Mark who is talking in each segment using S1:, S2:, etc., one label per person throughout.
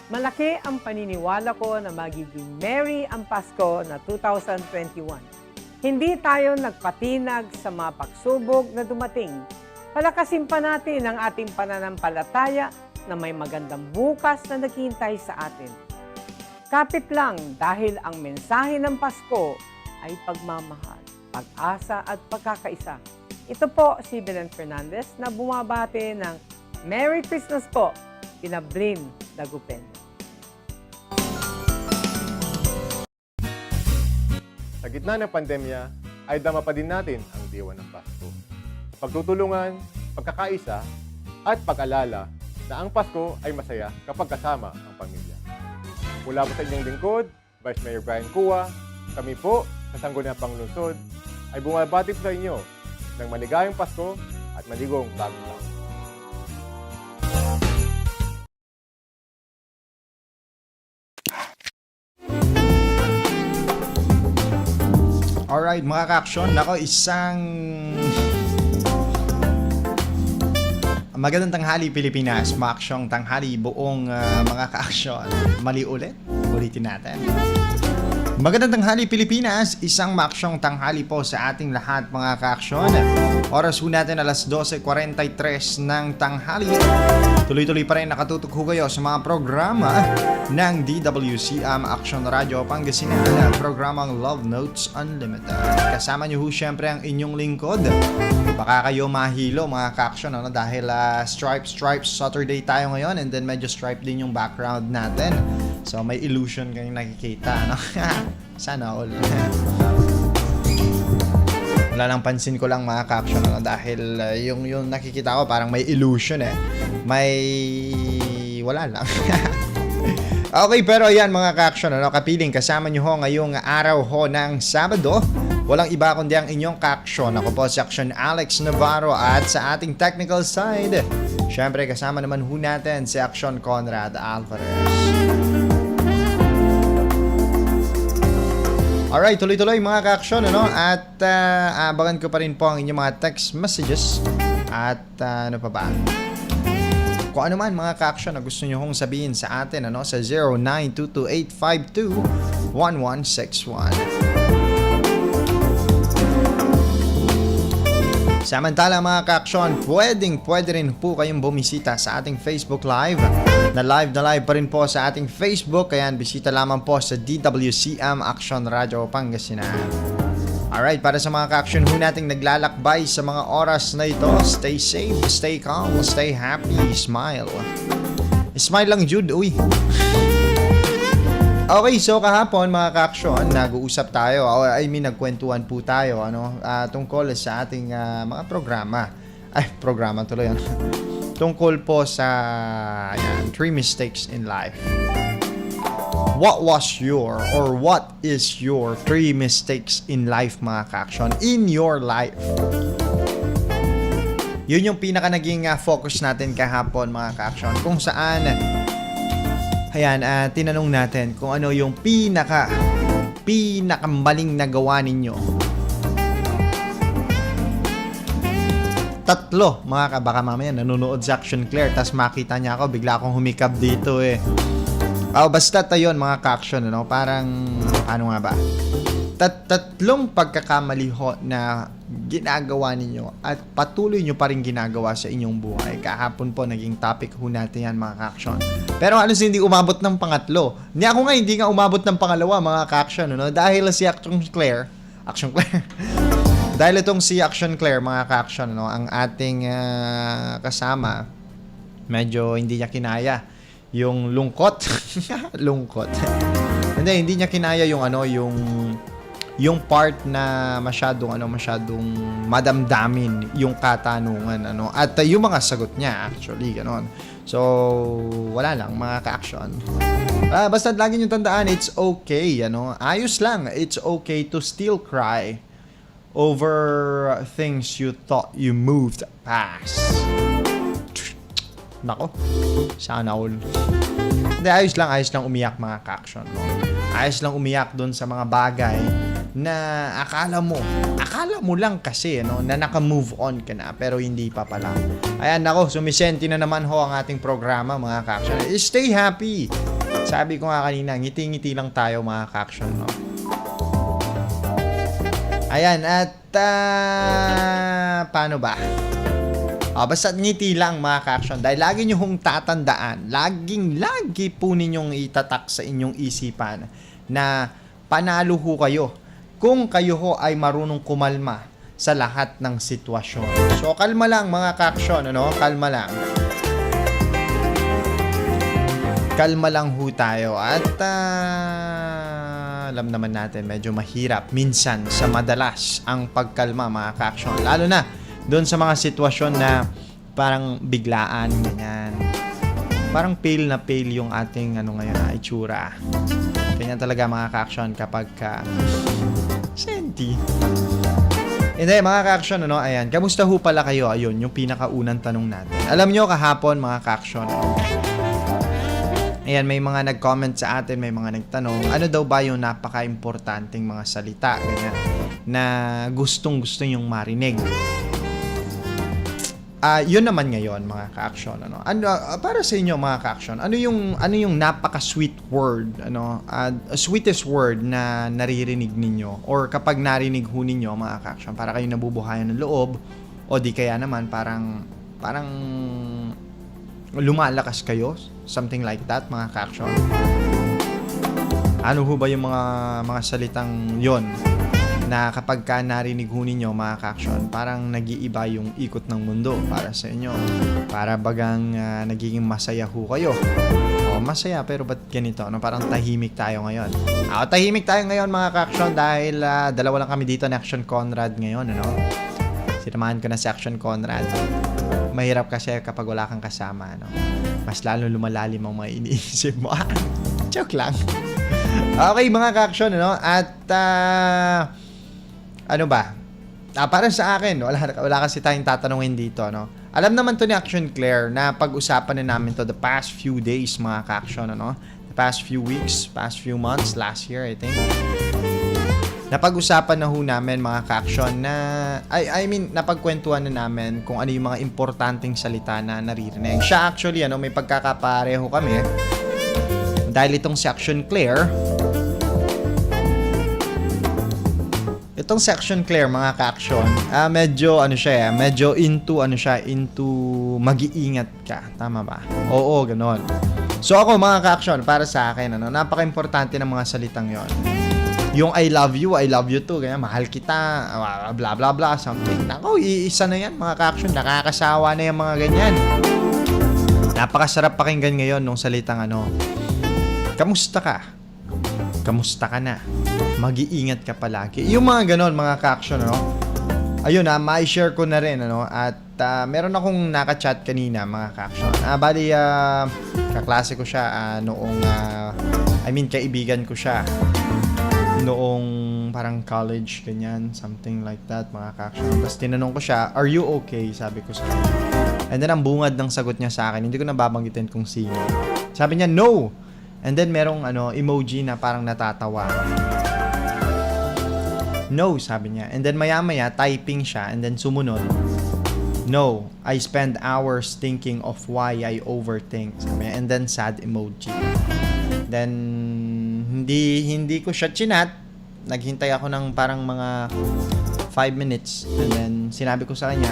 S1: Malaki ang paniniwala ko na magiging merry ang Pasko na 2021. Hindi tayo nagpatinag sa mga pagsubok na dumating. Palakasin pa natin ang ating pananampalataya na may magandang bukas na naghihintay sa atin. Kapit lang dahil ang mensahe ng Pasko ay pagmamahal, pag-asa at pagkakaisa. Ito po si Belen Fernandez na bumabati ng Merry Christmas po, kina Blin Dagupen.
S2: Sa gitna ng pandemya, ay dama pa din natin ang diwa ng Pasko. Pagtutulungan, pagkakaisa, at pag-alala na ang Pasko ay masaya kapag kasama ang pamilya. Mula po sa inyong lingkod, Vice Mayor Brian Cua, kami po sa Sangguniang Panglungsod ay bumabati po sa inyo ng maligayang Pasko at maligong bagong taon.
S3: Alright, mga ka-aksyon, nako, isang magandang tanghali Pilipinas, maaksyong tanghali buong mga ka-aksyon. Mali ulit, ulitin natin. Magandang tanghali Pilipinas, isang maaksyong tanghali po sa ating lahat mga ka-aksyon. Oras po natin alas 12:43 ng tanghali. Tuloy-tuloy pa rin nakatutok ho kayo sa mga programa ng DWCM Action Radio Pangasinan, programang Love Notes Unlimited. Kasama niyo ho syempre ang inyong lingkod. Baka kayo mahilo mga ka-action dahil Stripes Saturday tayo ngayon, and then medyo stripe din yung background natin. So may illusion kayong nakikita, no? Sana all. Wala lang, pansin ko lang mga ka-action dahil yung nakikita ko parang may illusion eh. Wala lang. Okay, pero ayan mga ka-action, kapiling kasama nyo ho ngayong araw ho ng Sabado. Walang iba kundi ang inyong ka-action. Ako po si Action Alex Navarro, at sa ating technical side, syempre kasama naman ho natin si Action Conrad Alvarez. Alright, tuloy-tuloy mga ka-action, at abangan ko pa rin po ang inyong mga text messages at ano pa ba? Kung ano man mga ka-action na gusto nyo hong sabihin sa atin sa 0922-852-1161. Samantala mga ka-action, pwede rin po kayong bumisita sa ating Facebook Live. Na live pa rin po sa ating Facebook, kaya bisita lamang po sa DWCM Action Radio Pangasinan. Alright, para sa mga ka-action ho nating naglalakbay sa mga oras na ito, stay safe, stay calm, stay happy, smile. Smile lang Jude, uy. Okay, so kahapon mga ka-action, nag-uusap tayo, nagkwentuhan po tayo tungkol sa ating mga programa. Programa tuloy yan. Tungkol po sa 3 mistakes in life. What is your 3 mistakes in life mga ka-action? In your life. Yun yung pinaka naging focus natin kahapon mga ka-action. Kung saan, tinanong natin kung ano yung pinakamaling nagawa ninyo. Tatlo, baka mamaya nanonood sa Action Claire, tas makita niya ako, bigla akong humikab dito eh. Basta tayon mga ka-action, parang, ano nga ba? Tatlong pagkakamali ho na ginagawa ninyo at patuloy nyo pa rin ginagawa sa inyong buhay. Kahapon po, naging topic ho natin yan mga ka-action. Pero hindi umabot ng pangatlo. Hindi nga umabot ng pangalawa mga ka-action, dahil si Action Claire, dahil itong si Action Claire, mga ka-action, ang ating kasama, medyo hindi niya kinaya yung lungkot. Lungkot. Hindi niya kinaya yung part na masyadong madamdamin yung katanungan, at yung mga sagot niya, actually, ganon. So, wala lang, mga ka-action. Basta lagi nyo tandaan, it's okay, ayos lang, it's okay to still cry over things you thought you moved past. Nako, sana all. Ayos lang umiyak mga ka-action. Ayos lang umiyak dun sa mga bagay na akala mo lang kasi na naka-move on ka na, pero hindi pa pala. Ayan, nako, sumisenti na naman ho ang ating programa mga ka-action. Stay happy. Sabi ko nga kanina, ngiti-ngiti lang tayo mga ka-action, no? Ayan, at paano ba? Basta ngiti lang mga ka-action. Dahil lagi nyo hong tatandaan, lagi po ninyong itatak sa inyong isipan na panalo ho kayo kung kayo ho ay marunong kumalma sa lahat ng sitwasyon. So, kalma lang mga ka-action, ano? Kalma lang. Kalma lang ho tayo. At alam naman natin, medyo mahirap minsan sa madalas ang pagkalma mga ka-action. Lalo na doon sa mga sitwasyon na parang biglaan, ganyan. Parang pale na pale yung ating itsura. Ganyan talaga mga ka-action kapag senti. Hindi, mga ka-action, ayan. Kamusta ho pala kayo? Ayun, yung pinakaunang tanong natin. Alam nyo, kahapon, mga ka-action, ayan, may mga nag-comment sa atin, may mga nagtanong, ano daw ba yung napaka-importanting mga salita, ganyan, na gustong-gusto yung marinig. Yun naman ngayon, mga ka-action, para sa inyo, mga ka-action, ano yung napaka-sweet word, sweetest word na naririnig ninyo, or kapag narinig ho ninyo, mga ka-action, para kayo nabubuhayan ng loob, o di kaya naman, parang lumalakas kayo, something like that, mga ka-action. Ano ho ba yung mga salitang yon na kapag ka narinig ho ninyo, mga ka-action, parang nag-iiba yung ikot ng mundo para sa inyo. Para bagang nagiging masaya ho kayo. Masaya, pero ba't ganito? Parang tahimik tayo ngayon. Tahimik tayo ngayon, mga ka-action, dahil dalawa lang kami dito na Action Conrad ngayon, Sinamahan ko na si Action Conrad. Mahirap kasi kapag wala kang kasama, mas lalo lumalalim ang mga iniisip mo. Joke lang. Okay, mga ka-action, at ano ba? Para sa akin, wala kasi tayong tatanungin dito, Alam naman to ni Action Claire na pag-usapan na namin to the past few days, mga ka-action, the past few weeks, past few months, last year, I think. Napag-usapan na ho namin, mga ka-action, na I mean, napagkwentuhan na namin kung ano yung mga importanteng salita na naririnig. Siya actually, may pagkakapareho kami. Dahil itong si Action Claire, mga ka-action, medyo medyo into mag-iingat ka, tama ba? Oo, ganon. So ako, mga ka-action, para sa akin, napaka-importante ng mga salitang yon. Yung I love you too, ganyan, mahal kita, blah blah blah, something. Nako, iisa na yan, mga ka-action, nakakasawa na yung mga ganyan. Napakasarap pakinggan ngayon nung salitang kamusta ka? Kamusta ka na? Mag-iingat ka palagi. Yung mga ganon, mga ka-action, ayun, ma-share ko na rin, at meron akong naka-chat kanina, mga ka-action. Bali, kaklase ko siya noong, kaibigan ko siya noong parang college, ganyan, something like that, mga ka-action. Tapos tinanong ko siya, are you okay? Sabi ko sa kanya. And then ang bungad ng sagot niya sa akin, hindi ko nababanggitin kung sino. Sabi niya, no! And then merong emoji na parang natatawa. No, sabi niya. And then maya-maya, typing siya, and then sumunod, no, I spend hours thinking of why I overthink. Sabi niya, and then sad emoji. Then hindi ko siya chinat. Naghintay ako ng parang mga 5 minutes. And then sinabi ko sa kanya,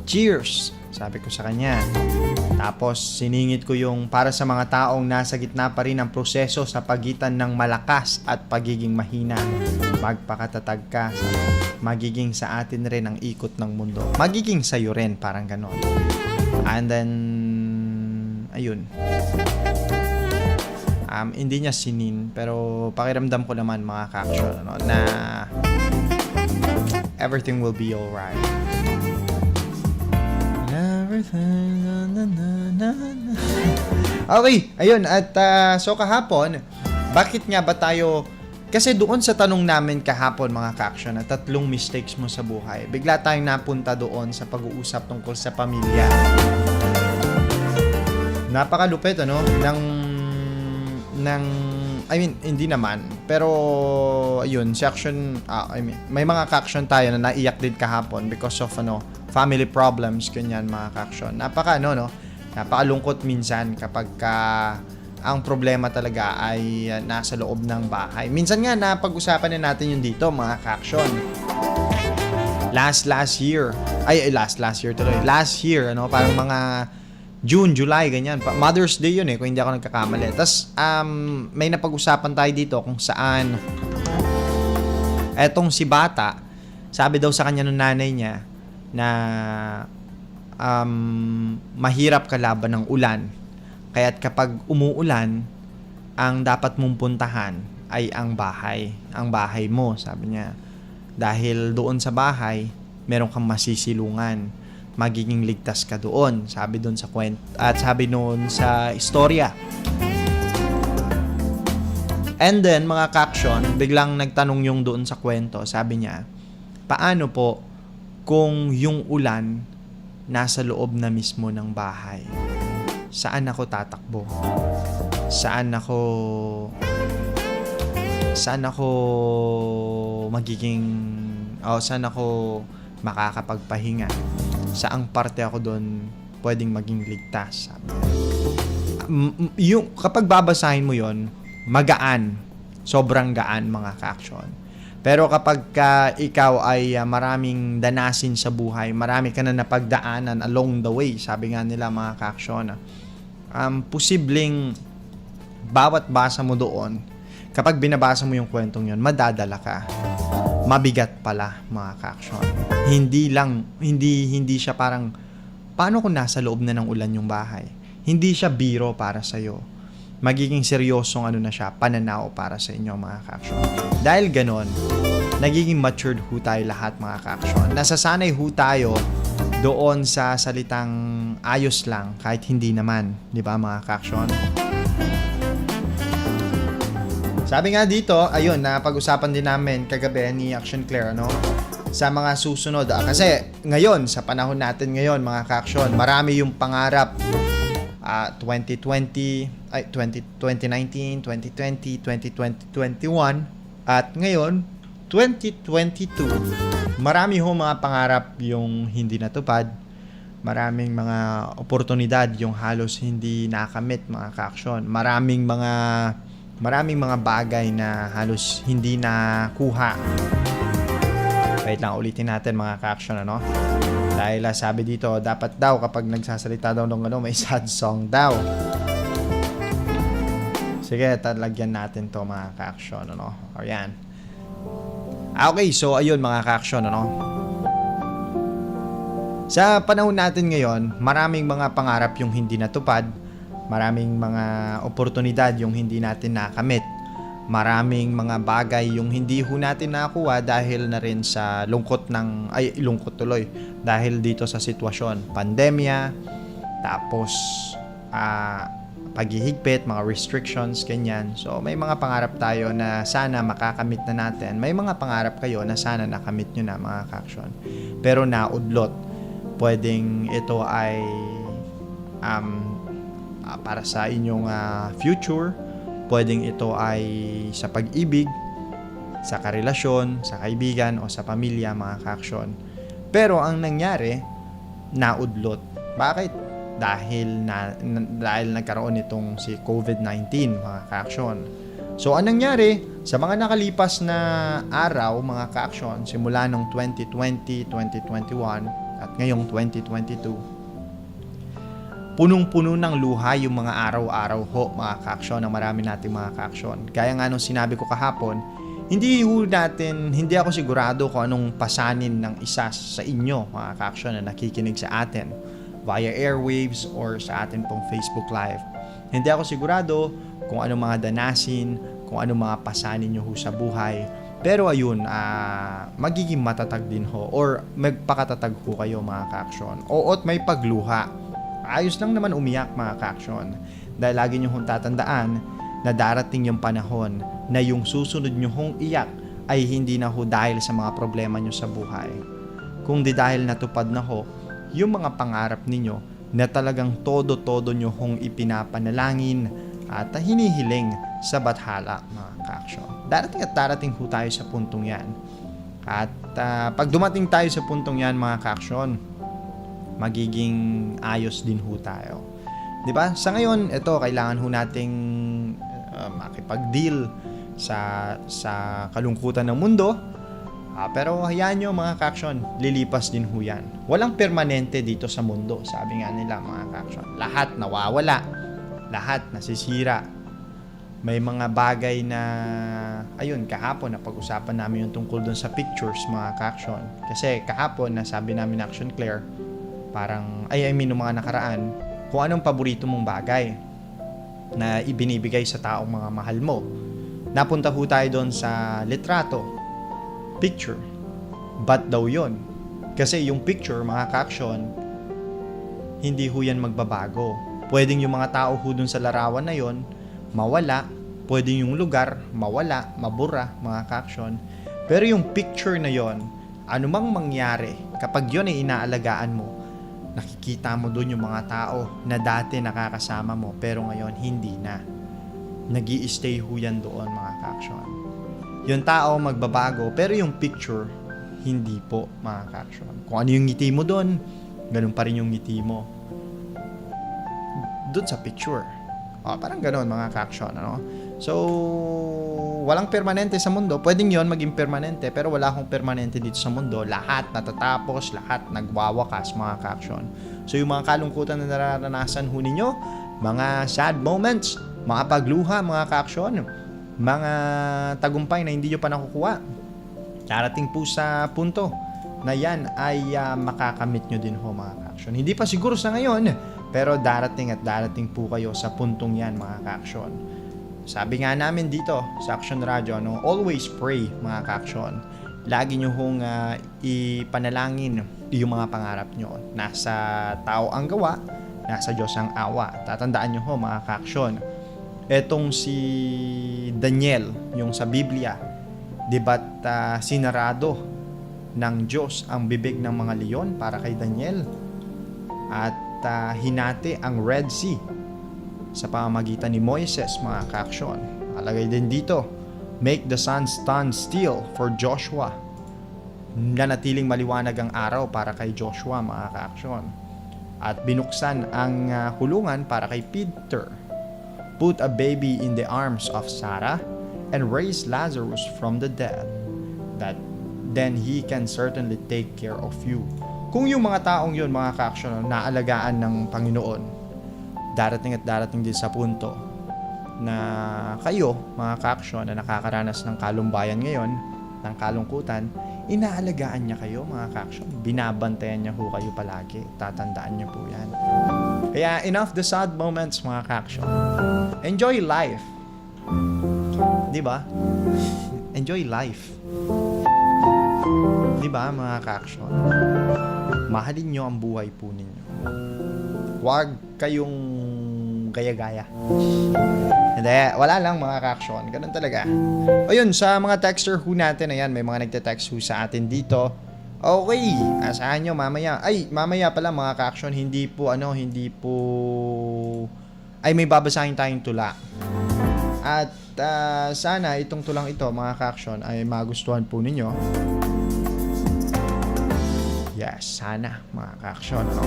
S3: cheers, sabi ko sa kanya. Tapos siningit ko yung para sa mga taong nasa gitna pa rin ng proseso sa pagitan ng malakas at pagiging mahina. Magpakatatag ka. Magiging sa atin rin ang ikot ng mundo. Magiging sa'yo rin, parang ganon. And then ayun. Hindi niya sinin, pero pakiramdam ko naman, mga ka-action, na everything will be alright. Okay, ayun, at so kahapon, bakit nga ba tayo, kasi doon sa tanong namin kahapon, mga ka-action, na 3 mistakes mo sa buhay, bigla tayong napunta doon sa pag-uusap tungkol sa pamilya. Napakalupit, hindi naman, pero ayun, section, may mga ka-action tayo na naiyak din kahapon because of family problems, ganyan, mga ka-action. Napakalungkot minsan kapag ang problema talaga ay nasa loob ng bahay. Minsan nga napag-usapan na natin yun dito, mga ka-action. Last year tuloy. Last year, ano, parang mga June, July, ganyan. Mother's Day yun kung hindi ako nagkakamali. Tapos, may napag-usapan tayo dito kung saan etong si bata, sabi daw sa kanya ng nanay niya na mahirap kalaban ng ulan. Kaya't kapag umuulan, ang dapat mong puntahan ay ang bahay mo, sabi niya. Dahil doon sa bahay, meron kang masisilungan. Magiging ligtas ka doon, sabi doon sa kwento at sabi noon sa istorya. And then, mga ka-action, biglang nagtanong yung doon sa kwento. Sabi niya, paano po kung yung ulan nasa loob na mismo ng bahay? Saan ako tatakbo? Saan ako makakapagpahinga? Saang parte ako doon pwedeng maging ligtas? Sabi. Yung kapag babasahin mo yon, magaan, sobrang gaan, mga ka-action. Pero kapag ikaw ay maraming danasin sa buhay, marami ka na napagdaanan along the way, sabi nga nila, mga ka-action, posibleng bawat basa mo doon, kapag binabasa mo yung kwentong yon, madadala ka. Mabigat pala, mga ka-action. Hindi siya parang, paano kung nasa loob na ng ulan yung bahay? Hindi siya biro para sa'yo. Magiging seryosong na siya, pananaw para sa inyo, mga ka-action. Dahil ganon, nagiging matured ho tayo lahat, mga ka-action. Nasasanay ho tayo doon sa salitang ayos lang, kahit hindi naman. Di ba, mga ka-action? Sabi nga dito, ayun, napag-usapan din namin kagabi ni Action Claire, sa mga susunod. Kasi ngayon, sa panahon natin ngayon, mga ka-action, marami yung pangarap. 2019, 2020, 2021, at ngayon, 2022. Marami ho mga pangarap yung hindi natupad. Maraming mga oportunidad yung halos hindi nakamit, mga ka-action. Maraming mga bagay na halos hindi nakuha. Wait lang, ulitin natin, mga ka-action, Dahil sabi dito, dapat daw kapag nagsasalita daw ng may sad song daw. Sige, talagyan natin to, mga ka-action, Ayan. Okay, so ayun, mga ka-action, Sa panahon natin ngayon, maraming mga pangarap yung hindi natupad. Maraming mga oportunidad yung hindi natin nakamit. Maraming mga bagay yung hindi ho natin nakuha dahil na rin sa lungkot tuloy. Dahil dito sa sitwasyon, pandemya, tapos paghihigpit, mga restrictions, ganyan. So may mga pangarap tayo na sana makakamit na natin. May mga pangarap kayo na sana nakamit nyo na, mga ka-action. Pero naudlot. Pwedeng ito ay para sa inyong future, pwedeng ito ay sa pag-ibig, sa karelasyon, sa kaibigan o sa pamilya, mga ka-action. Pero ang nangyari, naudlot. Bakit? Dahil nagkaroon itong si COVID-19, mga ka-action. So ang nangyari sa mga nakalipas na araw, mga ka-action, simula nung 2020, 2021 at ngayong 2022, punong-puno ng luha yung mga araw-araw ho, mga ka-action, ng marami nating mga ka-action. Gaya nga nung sinabi ko kahapon, hindi ako sigurado kung anong pasanin ng isa sa inyo, mga ka-action, na nakikinig sa atin via airwaves or sa atin pong Facebook Live. Hindi ako sigurado kung anong mga danasin, kung anong mga pasanin nyo ho sa buhay. Pero ayun, magiging matatag din ho or magpakatatag ho kayo, mga ka-action. Oot may pagluha. Ayos lang naman umiyak, mga ka-action. Dahil lagi nyo hong tatandaan na darating yung panahon na yung susunod nyo hong iyak ay hindi na ho dahil sa mga problema nyo sa buhay. Kung di dahil natupad na ho yung mga pangarap ninyo na talagang todo-todo nyo hong ipinapanalangin at hinihiling sa bathala, mga ka-action. Darating at darating ho tayo sa puntong yan. At pag dumating tayo sa puntong yan, mga ka-action, magiging ayos din ho tayo. 'Di ba? Sa ngayon, ito kailangan ho nating makipag-deal sa kalungkutan ng mundo. Pero hayaan nyo mga ka-action, lilipas din ho yan. Walang permanente dito sa mundo, sabi nga nila mga ka-action. Lahat nawawala, lahat nasisira. May mga bagay na, ayun, kahapon na pag-usapan namin yung tungkol dun sa pictures mga ka-action. Kasi kahapon, nasabi namin Action Claire, parang, nung mga nakaraan, kung anong paborito mong bagay na ibinibigay sa taong mga mahal mo. Napunta ho tayo doon sa litrato, picture. Ba't daw yun? Kasi yung picture, mga ka-action, hindi ho yan magbabago. Pwedeng yung mga tao ho dun sa larawan na yon mawala. Pwedeng yung lugar, mawala, mabura, mga ka-action. Pero yung picture na yon, anumang mangyari, kapag yun ay inaalagaan mo, nakikita mo dun yung mga tao na dati nakakasama mo, pero ngayon hindi na. Nag-i-stay ho yan doon, mga ka-action. Yung tao magbabago, pero yung picture, hindi po, mga ka-action. Kung ano yung ngiti mo doon, ganun pa rin yung ngiti mo doon sa picture. Parang ganun, mga ka-action, ano? So, walang permanente sa mundo. Pwedeng yon maging permanente, pero wala akong permanente dito sa mundo. Lahat natatapos, lahat nagwawakas, mga ka-action. So, yung mga kalungkutan na nararanasan ho ninyo, mga sad moments, mga pagluha, mga ka-action, mga tagumpay na hindi nyo pa nakukuha, darating po sa punto na yan ay makakamit nyo din ho, mga ka-action. Hindi pa siguro sa ngayon, pero darating at darating po kayo sa puntong yan, mga ka-action. Sabi nga namin dito sa Action Radio, always pray, mga ka-action. Lagi nyo hong ipanalangin yung mga pangarap nyo. Nasa tao ang gawa, nasa Diyos ang awa. Tatandaan nyo ho, mga ka-action. Etong si Daniel, yung sa Biblia, di ba't sinarado ng Diyos ang bibig ng mga leon para kay Daniel? At hinati ang Red Sea sa pamamagitan ni Moises, mga ka-action. Alagay din dito, make the sun stand still for Joshua. Nanatiling maliwanag ang araw para kay Joshua, mga ka-action. At binuksan ang kulungan para kay Peter. Put a baby in the arms of Sarah and raise Lazarus from the dead, that then he can certainly take care of you. Kung yung mga taong yun, mga ka-action, naalagaan ng Panginoon, darating at darating din sa punto na kayo, mga ka-action, na nakakaranas ng kalumbayan ngayon, ng kalungkutan, inaalagaan niya kayo, mga ka-action. Binabantayan niya ho kayo palagi. Tatandaan niyo po yan. Kaya enough the sad moments, mga ka-action. Enjoy life. Di ba? Enjoy life. Di ba, mga ka-action? Mahalin nyo ang buhay po ninyo. Huwag kayong gaya-gaya. Hindi, wala lang, mga ka-action. Ganun talaga. Ayun, sa mga texter ho natin, ayan, may mga nagte-text ho sa atin dito. Okay, asahan nyo mamaya. Mamaya pala, mga ka-action, hindi po, may babasahin tayong tula. At sana itong tulang ito, mga ka-action, ay magustuhan po ninyo. Yes, sana, mga ka-action, no?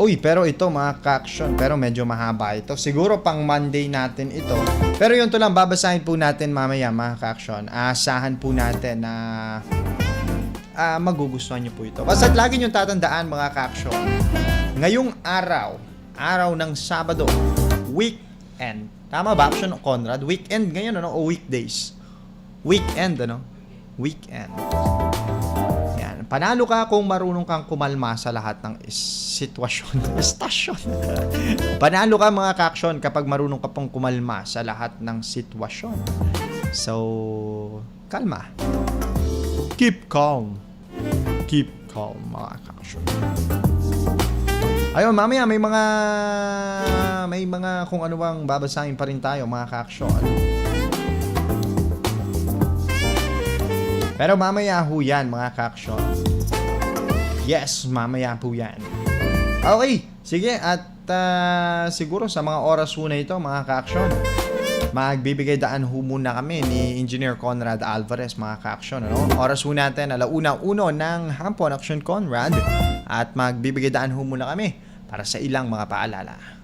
S3: Uy, pero ito, mga ka-action, pero medyo mahaba ito. Siguro pang Monday natin ito. Pero yun to lang, babasahin po natin mamaya, mga ka-action. Asahan po natin na magugustuhan nyo po ito. Basta't lagi nyo tatandaan, mga ka-action. Ngayong araw ng Sabado, weekend. Tama ba, Action Conrad? Weekend ngayon, ano? O weekdays? Weekend, ano? Weekend. Yan. Panalo ka kung marunong kang kumalma sa lahat ng sitwasyon. Estasyon. Panalo ka, mga ka-action, kapag marunong ka pong kumalma sa lahat ng sitwasyon. So, kalma. Keep calm. Keep calm, mga ka-action. Ayun, mamaya may mga kung ano bang babasahin pa rin tayo, mga ka-action. Pero mamaya ho yan, mga ka-action. Yes, mamaya po yan. Okay, sige, at siguro sa mga oras ho na ito, mga ka-action, magbibigay daan ho muna kami ni Engineer Conrad Alvarez, mga ka-action. Ano? Oras ho natin, 1:01 ng hapon, Action Conrad. at magbibigay daan ho muna kami para sa ilang mga paalala.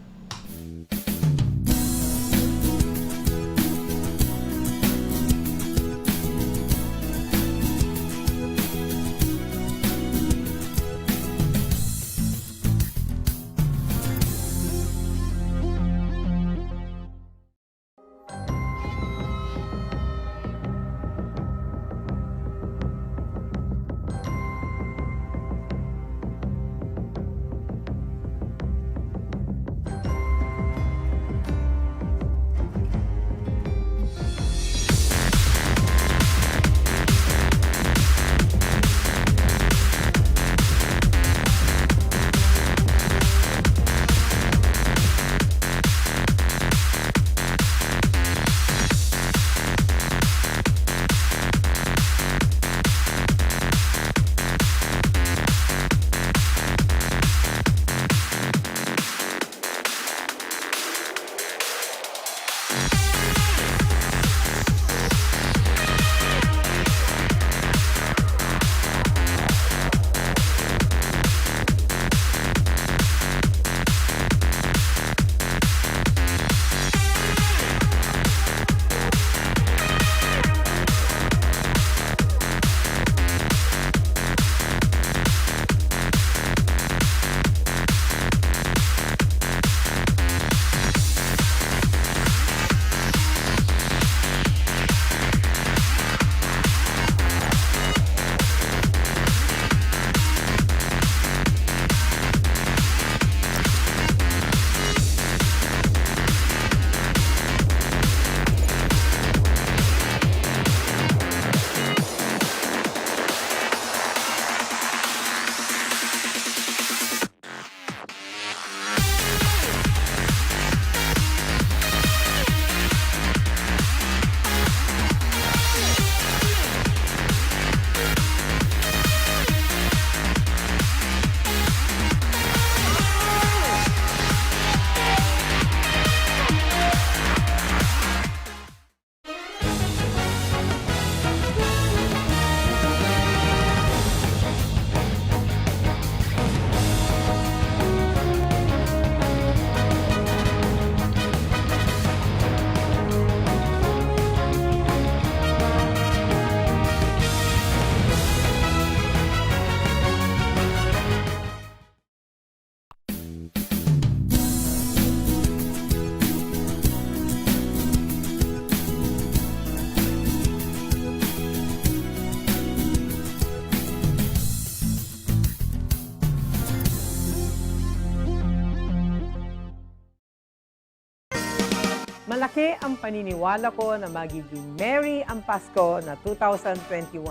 S1: Malaki ang paniniwala ko na magiging merry ang Pasko na 2021.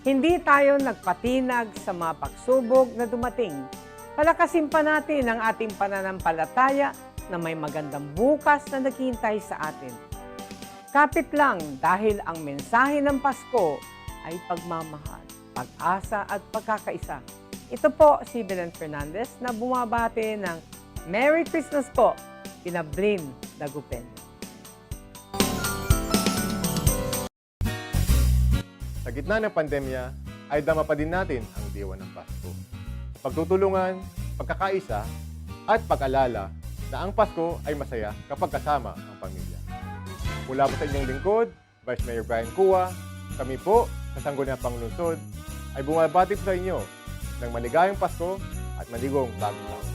S1: Hindi tayo nagpatinag sa mga pagsubok na dumating. Palakasin pa natin ang ating pananampalataya na may magandang bukas na naghihintay sa atin. Kapit lang dahil ang mensahe ng Pasko ay pagmamahal, pag-asa at pagkakaisa. Ito po si Belen Fernandez na bumabati ng Merry Christmas po, Pinablin Dagupen.
S2: Sa gitna ng pandemya, ay dama pa din natin ang diwa ng Pasko. Pagtutulungan, pagkakaisa, at pag-alala na ang Pasko ay masaya kapag kasama ang pamilya. Mula po sa inyong lingkod, Vice Mayor Brian Cua, kami po sa Sangguniang Panglungsod ay bumabati po sa inyo ng maligayang Pasko at maligong bagong taon.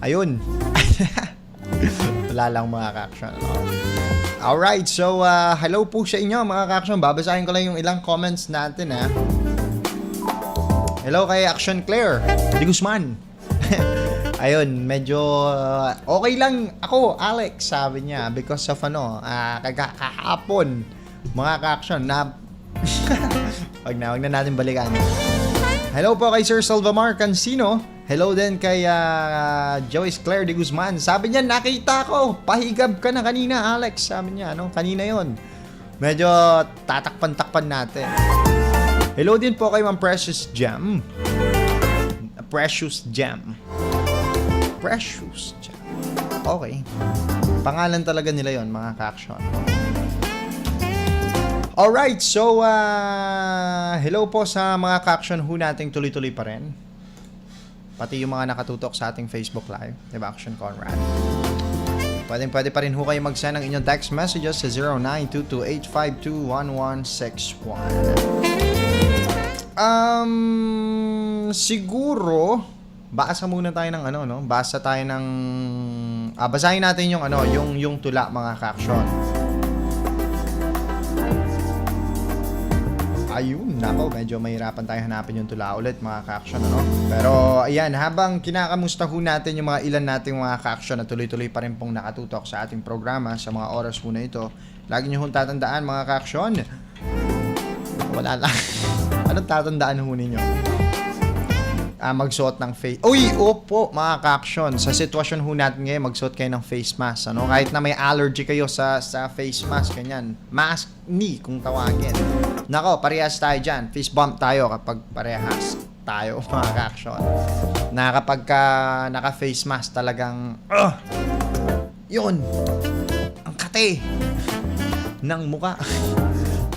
S3: Ayun. Wala lang mga ka-action. Alright, so hello po sa inyo mga ka-action. Babasahin ko lang yung ilang comments natin ha. Hello kay Action Claire de Guzman. Ayun, medyo okay lang ako, Alex, sabi niya, because of kahapon, mga ka-action, na wag na natin balikan. Hello po kay Sir Salvamar Cancino. Hello din kay Joyce Claire de Guzman. Sabi niya, nakita ko, pahigab ka na kanina, Alex. Sabi niya, kanina yon. Medyo tatakpan-takpan natin. Hello din po kay Ma'am Precious Gem. Precious Gem. Precious Gem. Okay. Pangalan talaga nila yon, mga ka-action. Alright, so hello po sa mga ka-action ho nating tuloy-tuloy pa rin. Pati yung mga nakatutok sa ating Facebook Live, diba, Action Conrad? Pwede pa rin ho kayo mag-send ng inyong text messages sa 0922-852-1161. Siguro basa muna tayo ng basa tayo ng basahin natin yung yung tula, mga ka-action. Ayun, nako, medyo mahirapan tayo hanapin yung tula ulit, mga ka-action, Pero ayan, habang kinakamusta ho natin yung mga ilan nating mga ka-action na tuloy-tuloy pa rin pong nakatutok sa ating programa sa mga oras po na ito, lagi nyo hong tatandaan, mga ka-action, wala lang. Anong tatandaan ho ninyo? Magsuot ng face. Uy, opo, mga ka-action. Sa sitwasyon ho natin ngayon, magsuot kayo ng face mask. Kahit na may allergy kayo sa face mask, ganyan. Mask ni, kung tawagin. Nako, parehas tayo dyan. Fist bump tayo kapag parehas tayo, mga ka-action. Na kapag naka-face mask, talagang, yun, ang kate ng muka.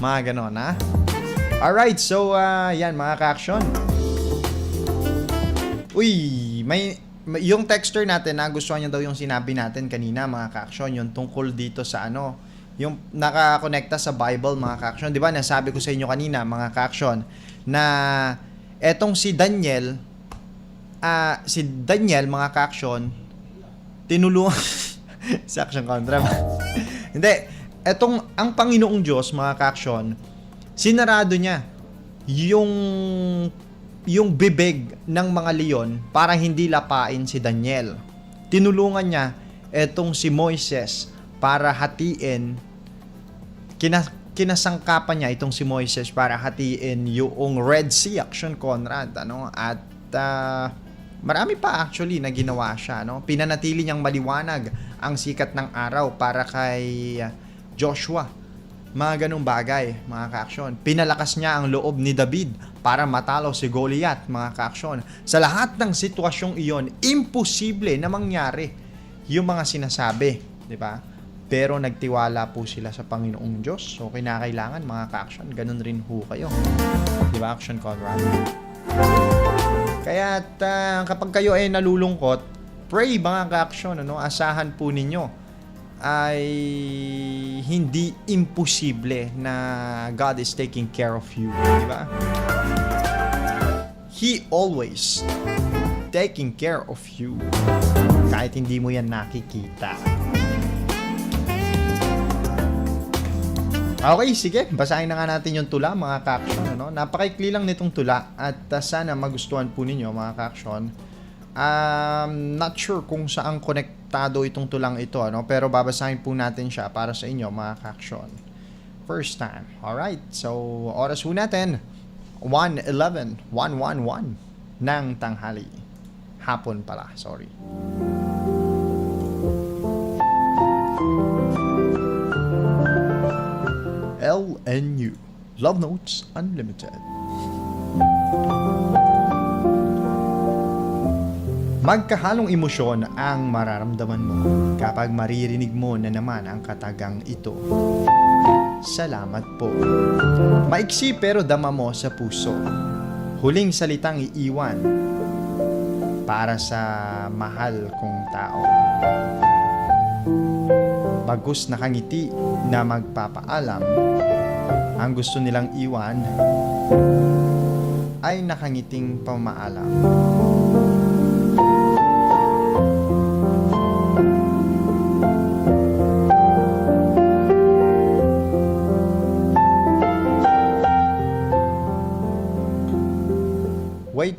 S3: Mga ganon, ha? Alright, so, yan, mga ka-action. Uy, yung texter natin, nagustuhan niya daw yung sinabi natin kanina, mga ka-action, yung tungkol dito sa yung nakakonekta sa Bible, mga ka-action. Di ba, nasabi ko sa inyo kanina, mga ka-action, na etong si Daniel, mga ka-action, tinulungan, sa action contra. Hindi, ang Panginoong Diyos, mga ka-action, sinarado niya yung bibig ng mga leon para hindi lapain si Daniel. Tinulungan niya etong si Moises para hatiin, kinasangkapan niya itong si Moises para hatiin yung Red Sea, Action Conrad, at marami pa actually na ginawa siya, pinanatili niyang maliwanag ang sikat ng araw para kay Joshua. Mga ganung bagay, mga ka-action. Pinalakas niya ang loob ni David para matalo si Goliath, mga ka-action. Sa lahat ng sitwasyong iyon, imposible na mangyari yung mga sinasabi, di ba? Pero nagtiwala po sila sa Panginoong Diyos. So, kinakailangan, mga ka-action, ganun rin ho kayo. Di ba, Action Conrad? Kaya kapag kayo ay nalulungkot, pray, mga ka-action, asahan po ninyo ay hindi imposible na God is taking care of you, di ba? He always taking care of you kahit hindi mo yan nakikita. Okay, sige, basahin na nga natin yung tula, mga ka-action, Napakaikli lang nitong tula at sana magustuhan po ninyo, mga ka-action. Not sure kung saan konektado itong tulang ito, pero babasahin po natin siya para sa inyo, mga ka-action. First time. Alright, so oras po natin 1:11 ng tanghali. Hapon pala, sorry. LNU Love Notes Unlimited. Magkahalong emosyon ang mararamdaman mo kapag maririnig mo na naman ang katagang ito. Salamat po. Maiksi pero dama mo sa puso. Huling salitang iiwan para sa mahal kong tao. Bagus nakangiti na magpapaalam, ang gusto nilang iwan ay nakangiting pamaalam.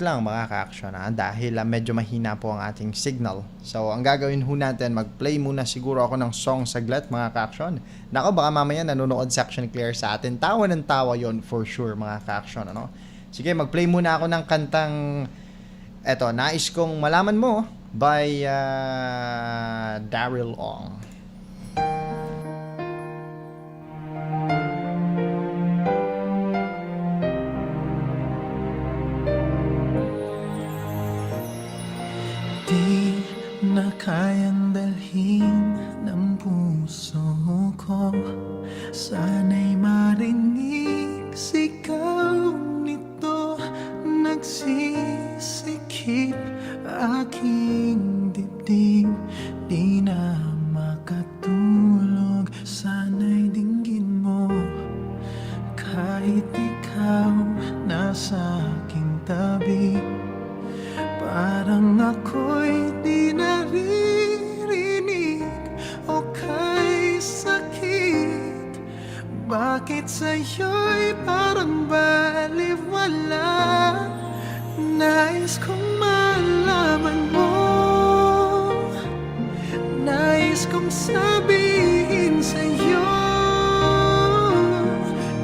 S3: wait lang mga ka-action dahil medyo mahina po ang ating signal. So ang gagawin ho natin, mag-play muna siguro ako ng song saglit mga ka-action. Nako, baka mamaya nanonood section clear sa atin. Tawa ng tawa yon for sure mga ka-action. Ano? Sige, mag-play muna ako ng kantang eto, Nais Kong Malaman Mo by Daryl Ong.
S4: Di na kayang dalhin ng puso ko. Sana'y marinig sigaw nito. Nagsisikip aking dibdib. Di na makatulog. Sana'y dinggin mo. Kahit ikaw nasa aking tabi, parang ako'y di naririnig o kay sakit. Bakit sa'yo'y parang baliwala? Nais kong malaman mo. Nais kong sabihin sa'yo,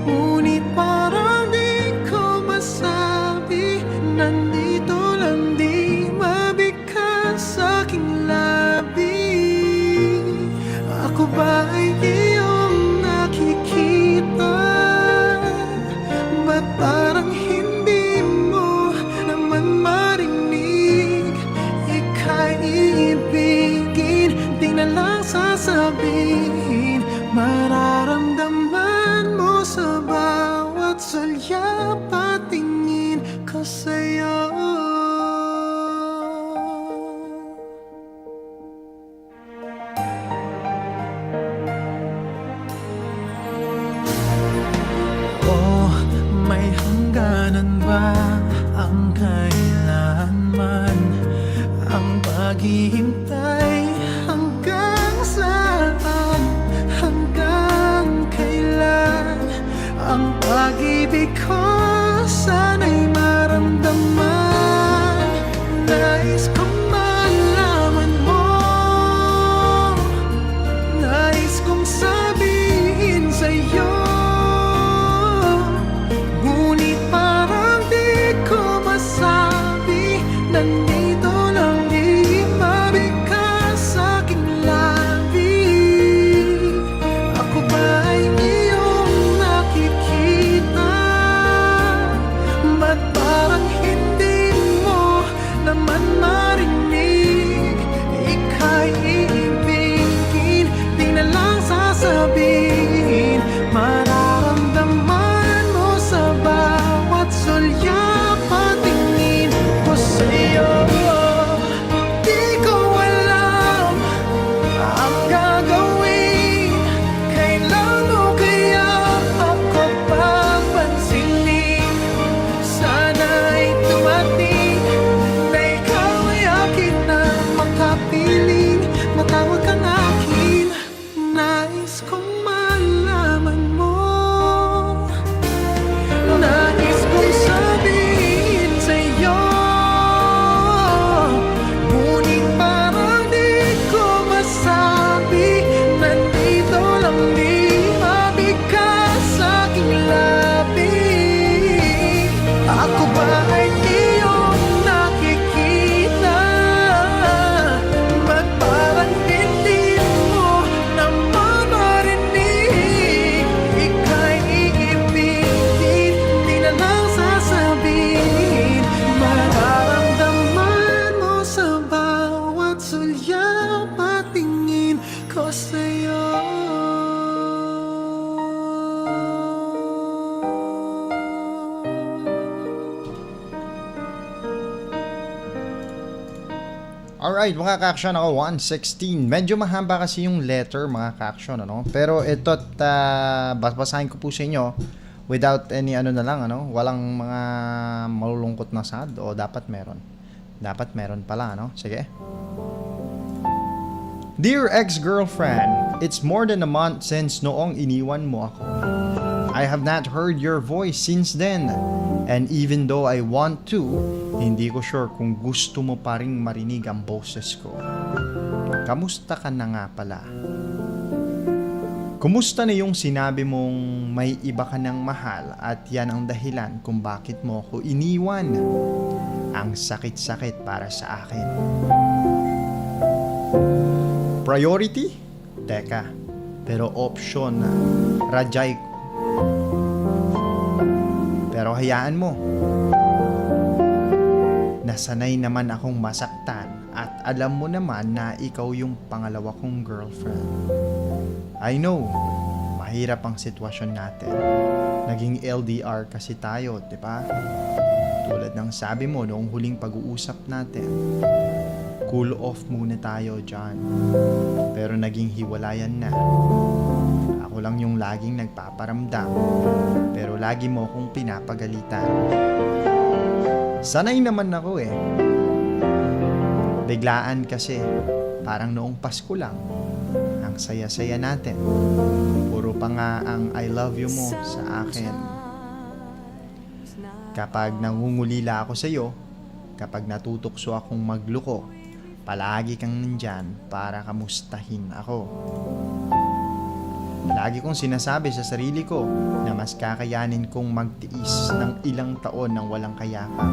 S4: ngunit parang di ko masabi. Nandito lang, di mabikas sa aking labi. Ako ba ay iyong nakikita? Ba't parang hindi mo naman marinig? Ika'y iibigin, di na lang sasabihin. Mararamdaman mo sa bawat sulyap at tingin ko sa'yo. Oh, may hangganan ba ang kailanman? Ang paghihintay hanggang saan? Hanggang kailan? Ang pag-ibig ko sana'y maramdaman. Nais kong malaman mo. Nais kong sabihin sa'yo, ngunit parang di ko masabi. Nandito lang, di mabikas sa aking labi. Ako ba ay iyong nakikita? Ba't parang hindi mo naman marinig? Ika'y iibigin, di na lang sasabihin. Mararamdaman mo sa bawat sulyap at tingin ko sa'yo. Di ko alam ang gagawin. Kailan mo kaya ako papansinin? Sana'y dumating na ikaw ay akin na makapiling. Matawag kang akin. Nais kong malaman mo. Nais kong sabihin sa'yo, ngunit parang di ko masabi. Nandito lang, di mabigas sa aking labi. Ako ba ay iyong nakikita? Ba't parang hindi mo naman marinig? Ika'y iibigin, di na lang sasabihin. Mararamdaman mo sa bawat sulyap at tingin ko sa'yo.
S3: Alright, mga ka-action, ako 116. Medyo mahaba kasi yung letter, mga ka-action, ano? Pero ito't basahin ko po sa inyo without any ano na lang, ano? Walang mga malulungkot na sad o dapat meron. Dapat meron pala, ano? Sige. Dear ex-girlfriend, it's more than a month since noong iniwan mo ako. I have not heard your voice since then. And even though I want to, hindi ko sure kung gusto mo pa ring marinig ang boses ko. Kamusta ka na nga pala? Kumusta na yung sinabi mong may iba ka ng mahal at yan ang dahilan kung bakit mo ako iniwan? Ang sakit-sakit para sa akin. Priority? Teka, pero option na. Rajay ko. Pero hayaan mo. Nasanay naman akong masaktan at alam mo naman na ikaw yung pangalawa kong girlfriend. I know, mahirap ang sitwasyon natin. Naging LDR kasi tayo, di ba? Tulad ng sabi mo noong huling pag-uusap natin. Cool off muna tayo dyan. Pero naging hiwalayan na. Ako lang yung laging nagpaparamdam. Pero lagi mo akong pinapagalitan. Sanay naman ako eh. Biglaan kasi. Parang noong Pasko lang. Ang saya-saya natin. Puro pa nga ang I love you mo sa akin. Kapag nangungulila ako sa iyo, kapag natutokso akong magluko, palagi kang nandyan para kamustahin ako. Lagi kong sinasabi sa sarili ko na mas kakayanin kong magtiis ng ilang taon ng walang kayakap,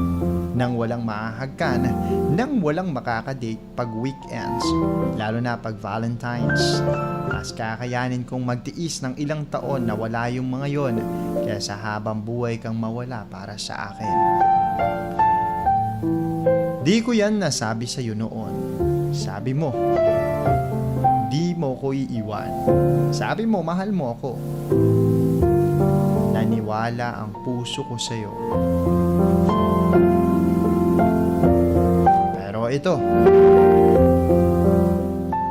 S3: nang walang mahahagkan, nang walang makakadate pag weekends, lalo na pag Valentine's. Mas kakayanin kong magtiis ng ilang taon na wala yung mga yon kaysa habang buhay kang mawala para sa akin. Di ko yan nasabi sa iyo noon. Sabi mo, di mo ko iiwan. Sabi mo, mahal mo ako. Naniwala ang puso ko sa iyo. Pero ito,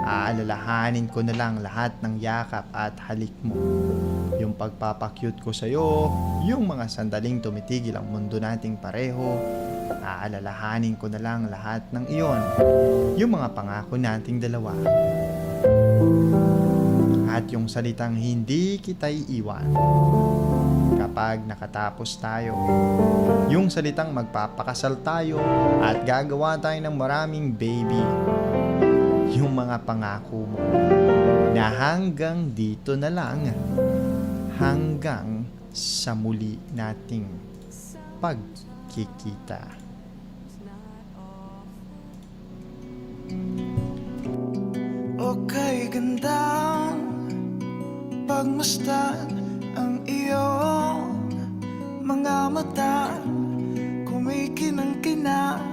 S3: aalalahanin ko na lang lahat ng yakap at halik mo. Yung pagpapakyut ko sa iyo, yung mga sandaling tumitigil ang mundo nating pareho, aalalahanin ko na lang lahat ng iyon. Yung mga pangako nating dalawa. At yung salitang hindi kita iiwan kapag nakatapos tayo. Yung salitang magpapakasal tayo at gagawa tayo ng maraming baby. Yung mga pangako mo na hanggang dito na lang, hanggang sa muli nating pagkikita.
S4: Okay, gandang pagmasdan ang iyong mga mata, kumikinang-kinang.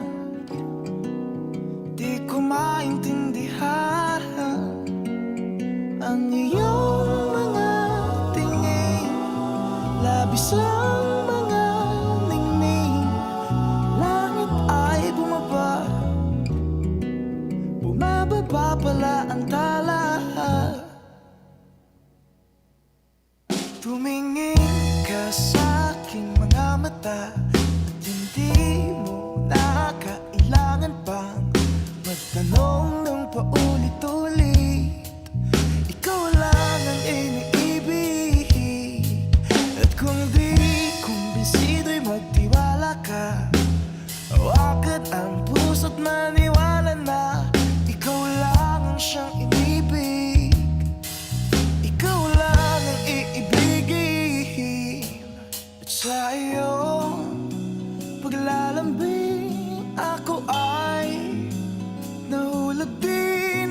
S4: Di ko maintindihan ang iyong mga tingin, labis ang mga ningning. Langit ay bumaba, bumababa pala ang tala. Tumingin ka sa aking mga mata at hindi mo na kailangan pang magtanong ng paulit-ulit. Ikaw lang ang iniibig, at kung di kumbinsido'y magtiwala ka. Hawakan ang puso't maniwala na ikaw lang ang siyang inibig. Ikaw lang ang iibigin. At sa iyong paglalambing, ako ay nahulog din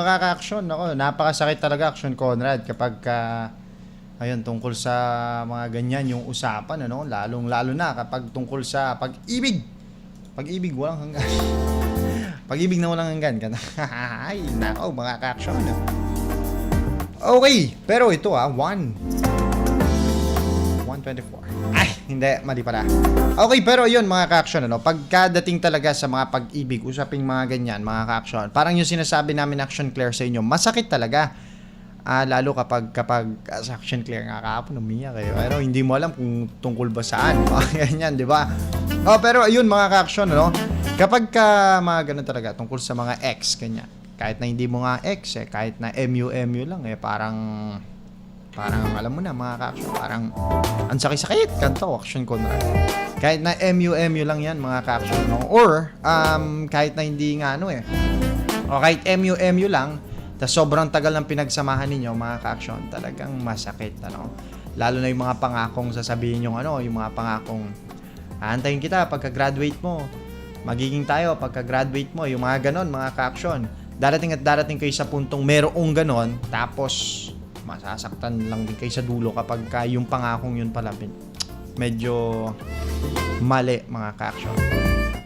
S3: mga ka-action. Ako, napakasakit talaga, Action Conrad, kapag ayun, tungkol sa mga ganyan yung usapan, ano? Lalong-lalo na kapag tungkol sa pag-ibig. Pag-ibig walang hanggan. Pag-ibig na walang hanggan. Ay, nako, mga ka-action. Okay, pero ito 124. Ay, hindi, mali pala. Okay, pero yun mga ka-action, ano, pagkadating talaga sa mga pag-ibig, usaping mga ganyan, mga ka-action, parang yung sinasabi namin Action Claire sa inyo, masakit talaga. Lalo kapag sa Action Claire nga kahapon, umiyak kayo. Pero hindi mo alam kung tungkol ba saan. Mga ganyan, di ba? Oh, pero ayun mga ka-action, ano, kapag mga ganun talaga, tungkol sa mga ex, ganyan. Kahit na hindi mo nga ex, kahit na MU lang, parang alam mo na mga ka-action, parang ang sakit-sakit, kanto, Action Conrad. Kahit na MU lang yan mga ka-action, no? Or kahit na hindi nga o kahit MU lang, tas sobrang tagal ng pinagsamahan ninyo mga ka-action, talagang masakit, ano? Lalo na yung mga pangakong sasabihin yung yung mga pangakong aantayin kita pagka-graduate mo, magiging tayo pagka-graduate mo, yung mga ganon mga ka-action. Darating at darating kayo sa puntong merong ganon, tapos masasaktan lang din kayo sa dulo kapag yung pangakong yun pala medyo mali mga ka-action.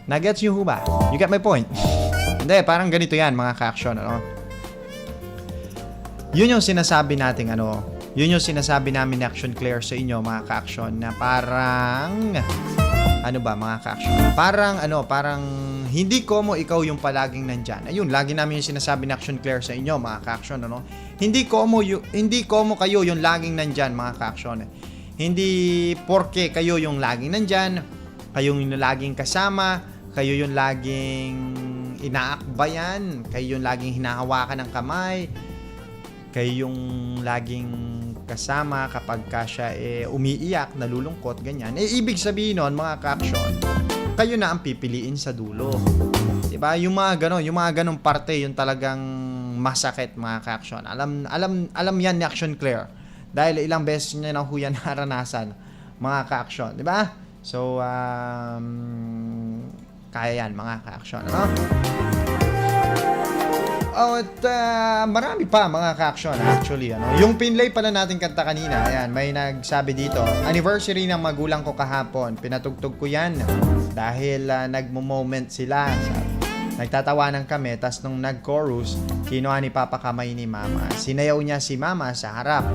S3: Nagets nyo ba? You get my point? Hindi, parang ganito yan mga ka-action, ano? Yun yung sinasabi natin, yun yung sinasabi namin ni Action Claire sa inyo mga ka-action, na parang mga ka-action? Parang hindi ko mo ikaw yung palaging nandyan. Ayun, lagi namin yung sinasabi ni Action Claire sa inyo mga ka-action, ano? Hindi ko mo kayo yung laging nandyan mga ka-action. Hindi porke kayo yung laging nandyan, kayo yung laging kasama, kayo yung laging inaakbayan, kayo yung laging hinahawakan ng kamay, kayo yung laging kasama kapag siya umiiyak, nalulungkot, ganyan. Ibig sabihin nun, mga ka-action, kayo na ang pipiliin sa dulo. Diba? Yung mga ganong parte, yung talagang masakit mga ka-action. Alam yan ni Action Claire. Dahil ilang beses niya na huyan naranasan, mga ka-action. Diba? So, kaya yan mga ka-action. Ano? At marami pa mga ka-action actually, Yung pinlay pala natin kanta kanina, ayan, may nagsabi dito, anniversary ng magulang ko kahapon, pinatugtog ko yan dahil nagmo-moment sila. Nagtatawanan kami, tas nung nag-chorus, kinuha ni Papa kamay ni Mama. Sinayaw niya si Mama sa harap.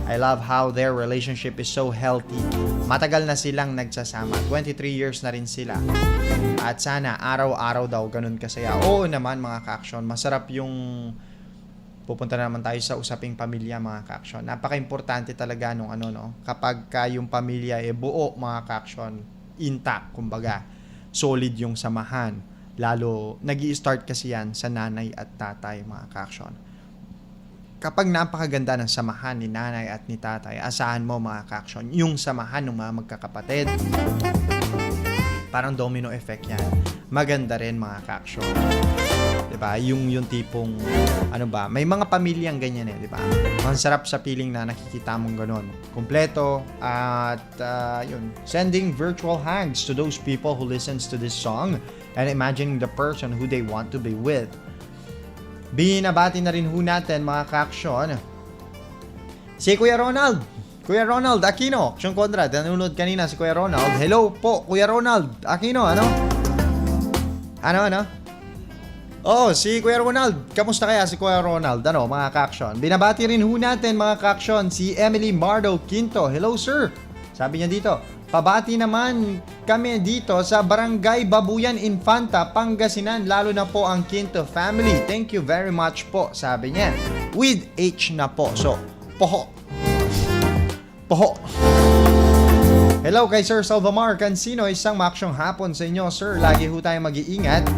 S3: I love how their relationship is so healthy. Matagal na silang nagsasama. 23 years na rin sila. At sana araw-araw daw ganun kasaya. Oo naman mga ka-action. Masarap yung pupunta na naman tayo sa usaping pamilya mga ka-action. Napaka-importante talaga nung kapag yung pamilya buo mga ka-action, intact, kumbaga, solid yung samahan. Lalo, nag-i-start kasi yan sa nanay at tatay mga ka-action. Kapag napakaganda ng samahan ni nanay at ni tatay, asahan mo mga ka-action, yung samahan ng mga magkakapatid, parang domino effect yan. Maganda rin mga ka-action. Diba? Yung tipong, may mga pamilyang ganyan diba? Ang sarap sa feeling na nakikita mong ganun. Kompleto at yun. Sending virtual hugs to those people who listens to this song and imagining the person who they want to be with. Binabati na rin ho natin mga ka-action si Kuya Ronald Aquino, Action Conrad, nanonood kanina si Kuya Ronald. Hello po Kuya Ronald Aquino, Oo, si Kuya Ronald. Kamusta kaya si Kuya Ronald? Mga ka-action. Binabati rin ho natin mga ka-action si Emily Mardo Quinto. Hello sir. Sabi niya dito, pabati naman kami dito sa Barangay Babuyan, Infanta, Pangasinan, lalo na po ang Quinto family. Thank you very much po, sabi niya. With H na po. So, poho. Hello kay Sir Salvamar Cancino. Isang maaksyong hapon sa inyo, sir. Lagi ho tayong mag-iingat.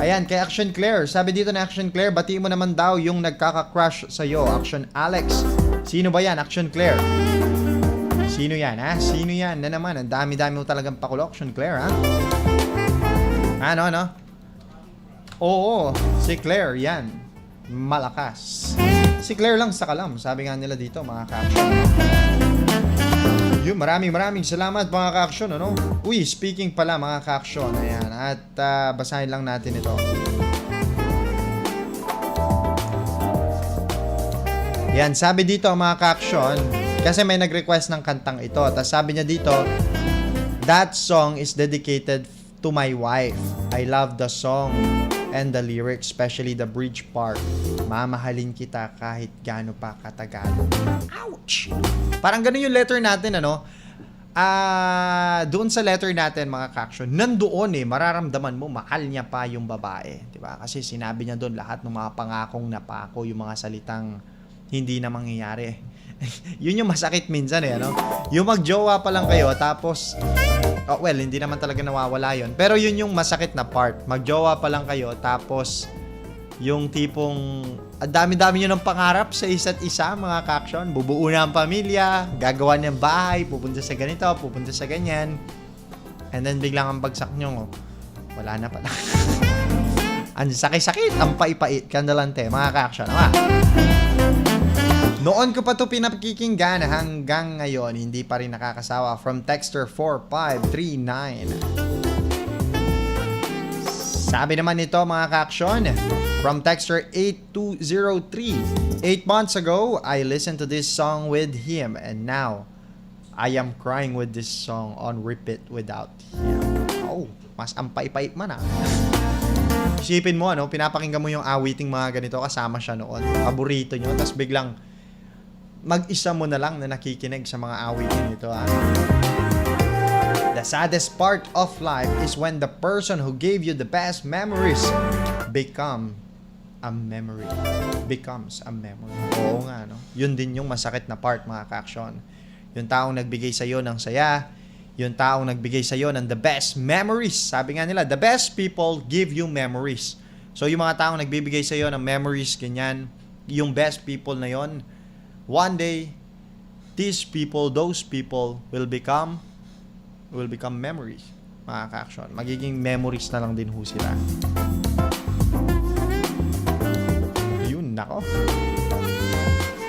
S3: Ayan, kay Action Claire. Sabi dito na Action Claire, bati mo naman daw yung nagkaka-crush sa'yo. Action Alex. Sino ba yan, Action Claire? Sino yan, ha? Sino yan? Na naman, ang dami-dami mo talagang pakulo, Action Claire, ha? Oo, si Claire, yan. Malakas. Si Claire lang sa kalam, sabi nga nila dito, mga ka-action. Yun, maraming salamat mga ka-action, Uy, speaking pala mga ka-action, ayan, at basahin lang natin ito. Yan, sabi dito mga ka-action, kasi may nag-request ng kantang ito. Tapos sabi niya dito, that song is dedicated to my wife. I love the song and the lyrics, especially the bridge part. Mamahalin kita kahit gaano pa katagal. Ouch! Parang ganun yung letter natin, ano? Doon sa letter natin, mga ka-action, nandoon mararamdaman mo, mahal niya pa yung babae. Diba? Kasi sinabi niya doon lahat ng mga pangakong napako, yung mga salitang hindi na mangyayari. Yun yung masakit minsan ano? Yung magjowa pa lang kayo, tapos, well, hindi naman talaga nawawala yun. Pero yun yung masakit na part. Magjowa pa lang kayo, tapos, yung tipong, ang dami-dami nyo ng pangarap sa isa't isa, mga ka-action. Bubuo na ang pamilya, gagawa ng bahay, pupunta sa ganito, pupunta sa ganyan. And then, biglang ang bagsak nyo, wala na pala. Ang sakit-sakit, ang pait-pait, kandalante, mga ka-action. Noon ko pa ito pinapakikinggan hanggang ngayon, hindi pa rin nakakasawa. From Texter 4539. Sabi naman nito, mga ka-action, from Texter 8203. 8 months ago, I listened to this song with him and now I am crying with this song on repeat without him. Oh, mas ampay-pait man Isipin mo, pinapakinggan mo yung awiting mga ganito, kasama siya noon. Paborito nyo, tapos biglang mag-isa mo na lang na nakikinig sa mga awiting ito. The saddest part of life is when the person who gave you the best memories becomes a memory. Oo nga, Yun din yung masakit na part, mga ka-action. Yung taong nagbigay sa'yo ng saya, yung taong nagbigay sa'yo ng the best memories. Sabi nga nila, the best people give you memories. So yung mga taong nagbibigay sa'yo ng memories, ganyan, yung best people na yon, one day, those people will become memories, mga ka-action. Magiging memories na lang din ho sila. Yun, nako.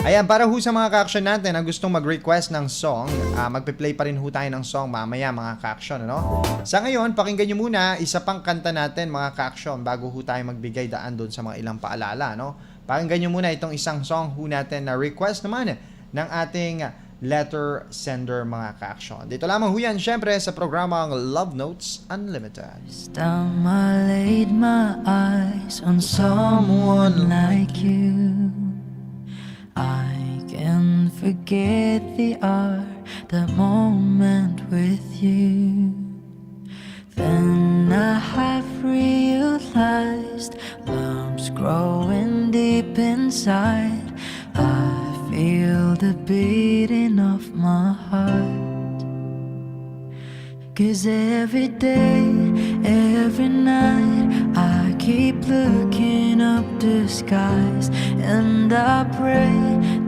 S3: Ayan, para ho sa mga ka-action natin na gustong mag-request ng song, magpe-play pa rin ho tayo ng song mamaya, mga ka-action, Sa ngayon, pakinggan nyo muna isa pang kanta natin, mga ka-action, bago ho tayo magbigay daan doon sa mga ilang paalala, Pakinggan nyo muna itong isang song ho natin na request naman ng ating letter sender, mga ka-action. Dito lamang ho yan, syempre, sa programang Love Notes Unlimited.
S5: Time I laid my eyes on someone like you, I can forget the hour, that moment with you. Then I have realized love's growing deep inside. I feel the beating of my heart. 'Cause every day, every night, I keep looking up the skies, and I pray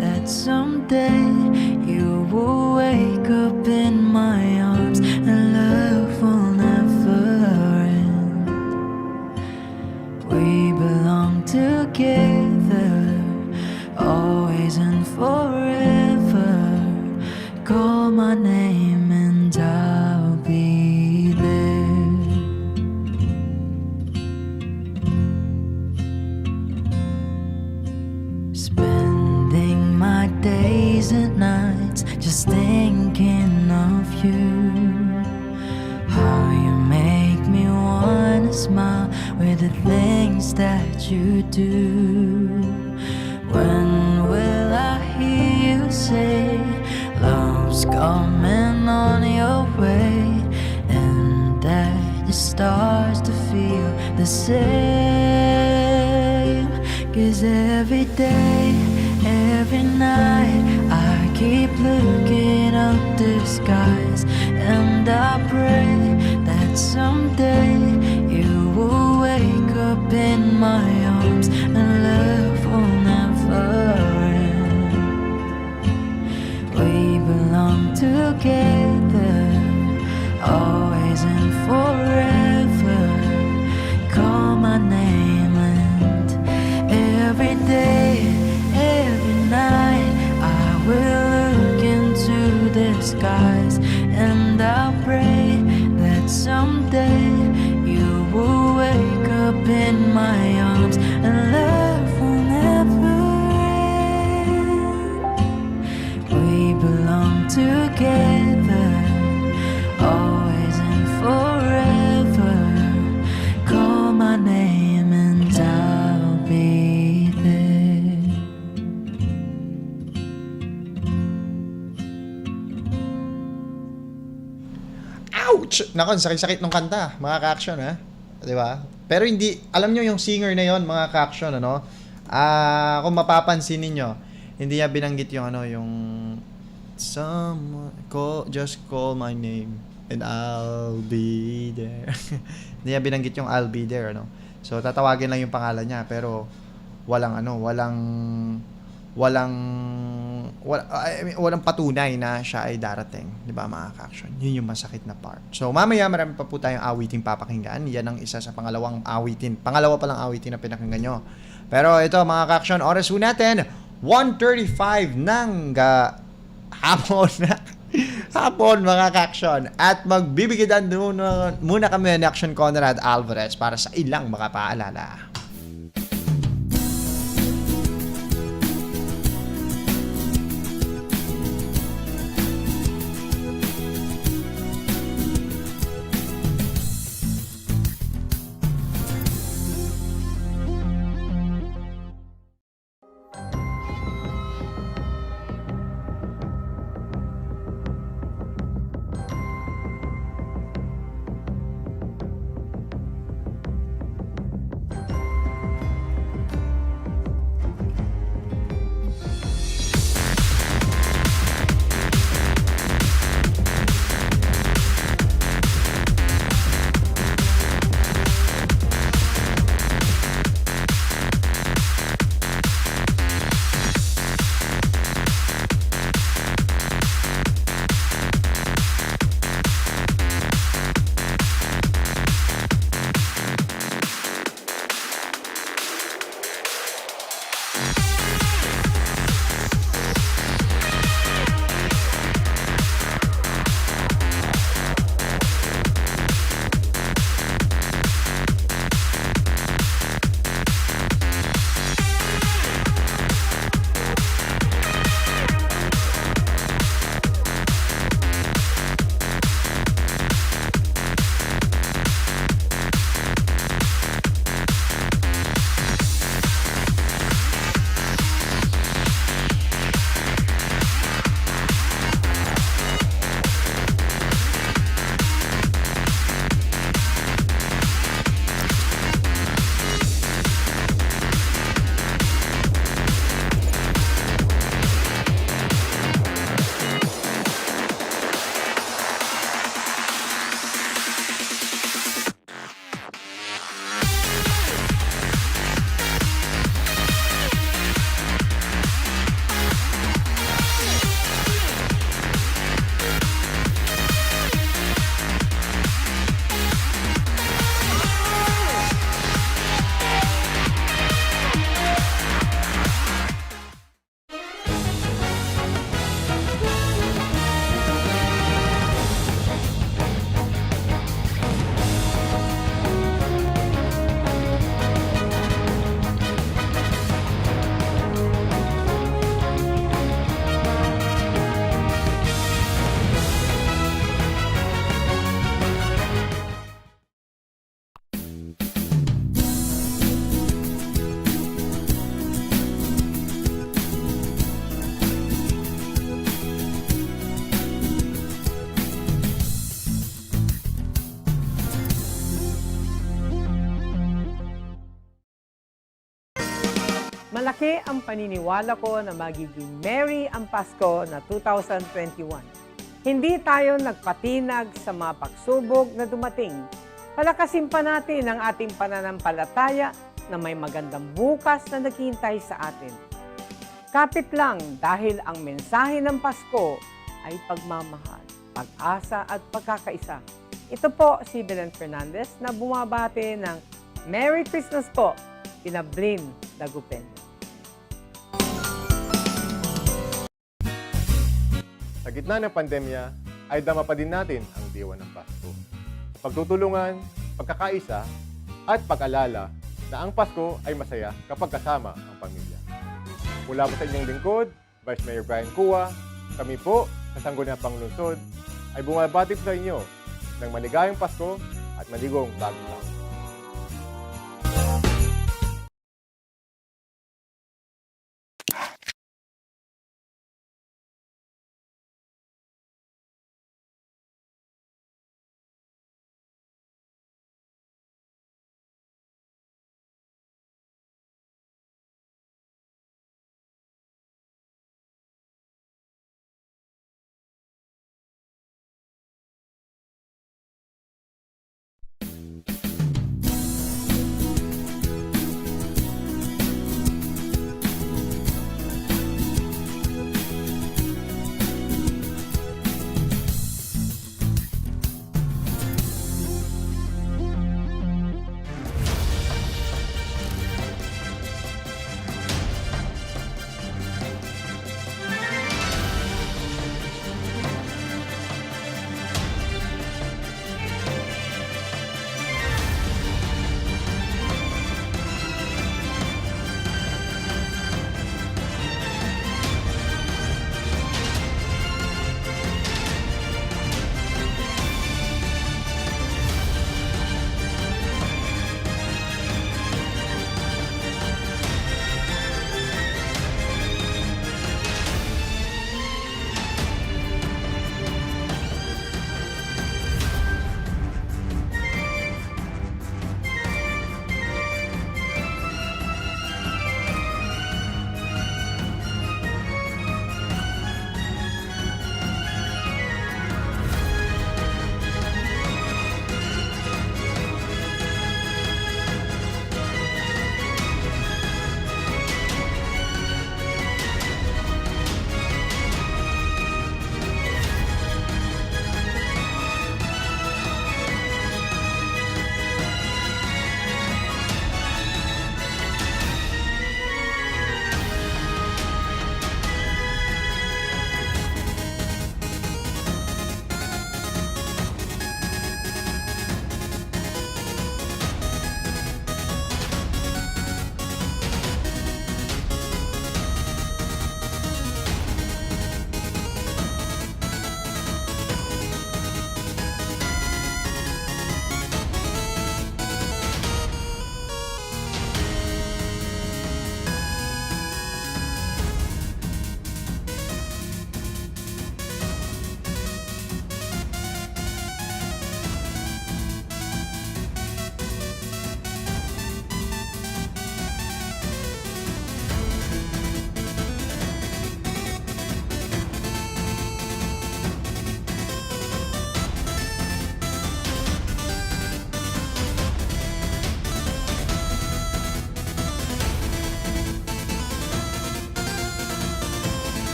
S5: that someday you will wake up in my arms and love will never end. We belong together, always and forever. Call my name and I'll be there. Spending my days and nights just thinking of you. How you make me wanna smile with the things that you do. When will I hear you say love's coming on your way, and that the stars to feel the same? 'Cause every day, every night, I keep looking up the skies, and I pray that someday you will wake up in my arms and love will never end. We belong together, always and forever. Call my name, and every day, every night, I will look into the skies, and I'll pray that someday you will wake up in my arms and love will never end. belong together, always and forever. Call my name and I'll be there.
S3: Ouch! Nako, sakit-sakit nung kanta, mga ka-action, ha? Di ba? Pero hindi, alam nyo yung singer na yon, mga ka-action, ano? Kung mapapansin ninyo, hindi niya binanggit yung ano, yung just call my name and I'll be there. Hindi niya binanggit yung I'll be there, ano? So, tatawagin lang yung pangalan niya, pero walang walang patunay na siya ay darating, 'di ba, mga ka-action? Yun yung masakit na part. So mamaya marami pa po tayong awiting papakinggan. Yan ang isa sa pangalawa palang awitin na pinakinggan nyo. Pero ito, mga ka-action, oras po natin 1:35 ng hapon hapon, mga ka-action, at magbibigidan muna kami ni Action Conrad Alvarez para sa ilang mga paalala.
S1: Malaki ang paniniwala ko na magiging merry ang Pasko na 2021. Hindi tayo nagpatinag sa mga pagsubok na dumating. Palakasin pa natin ang ating pananampalataya na may magandang bukas na naghihintay sa atin. Kapit lang dahil ang mensahe ng Pasko ay pagmamahal, pag-asa at pagkakaisa. Ito po si Belen Fernandez na bumabati ng Merry Christmas po, Pinablin Dagupen.
S2: Sa gitna ng pandemya, ay dama pa din natin ang diwa ng Pasko. Pagtutulungan, pagkakaisa, at pag-alala na ang Pasko ay masaya kapag kasama ang pamilya. Mula po sa inyong lingkod, Vice Mayor Brian Cua, Kami po sa Sangguniang Panglungsod ay bumabati sa inyo ng maligayang Pasko at maligong bagong taon.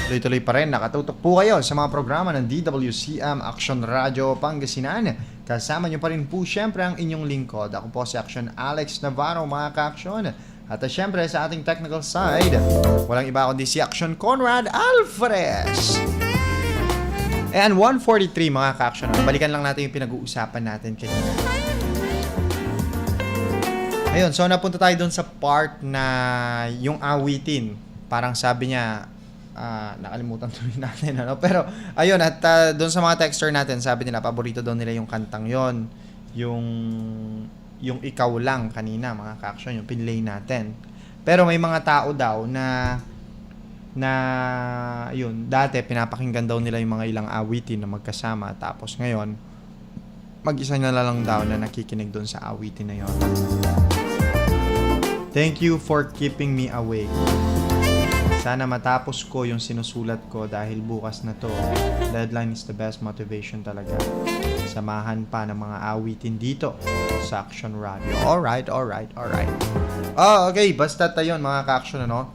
S3: Tuloy-tuloy pa rin, nakatutok po kayo sa mga programa ng DWCM Action Radio Pangasinan. Kasama nyo pa rin po syempre ang inyong lingkod. Ako po si Action Alex Navarro, mga ka-action. At syempre sa ating technical side, walang iba kundi si Action Conrad Alvarez. And 143 mga ka-action. Balikan lang natin yung pinag-uusapan natin kanina. Ayun, so napunta tayo dun sa part na yung awitin. Parang sabi niya, nakalimutan tuloy natin, ano? Pero ayun, at doon sa mga texter natin, sabi nila paborito daw nila yung kantang yon, yung ikaw lang kanina, mga ka-action, yung pinlay natin. Pero may mga tao daw na yun, dati pinapakinggan daw nila yung mga ilang awitin na magkasama, tapos ngayon mag-isa na lang daw na nakikinig doon sa awitin na yon. Thank you for keeping me awake. Sana matapos ko yung sinusulat ko dahil bukas na to. Deadline is the best motivation talaga. Samahan pa ng mga awitin dito sa Action Radio. Alright. Oh, okay. Basta tayon mga ka-action, ano?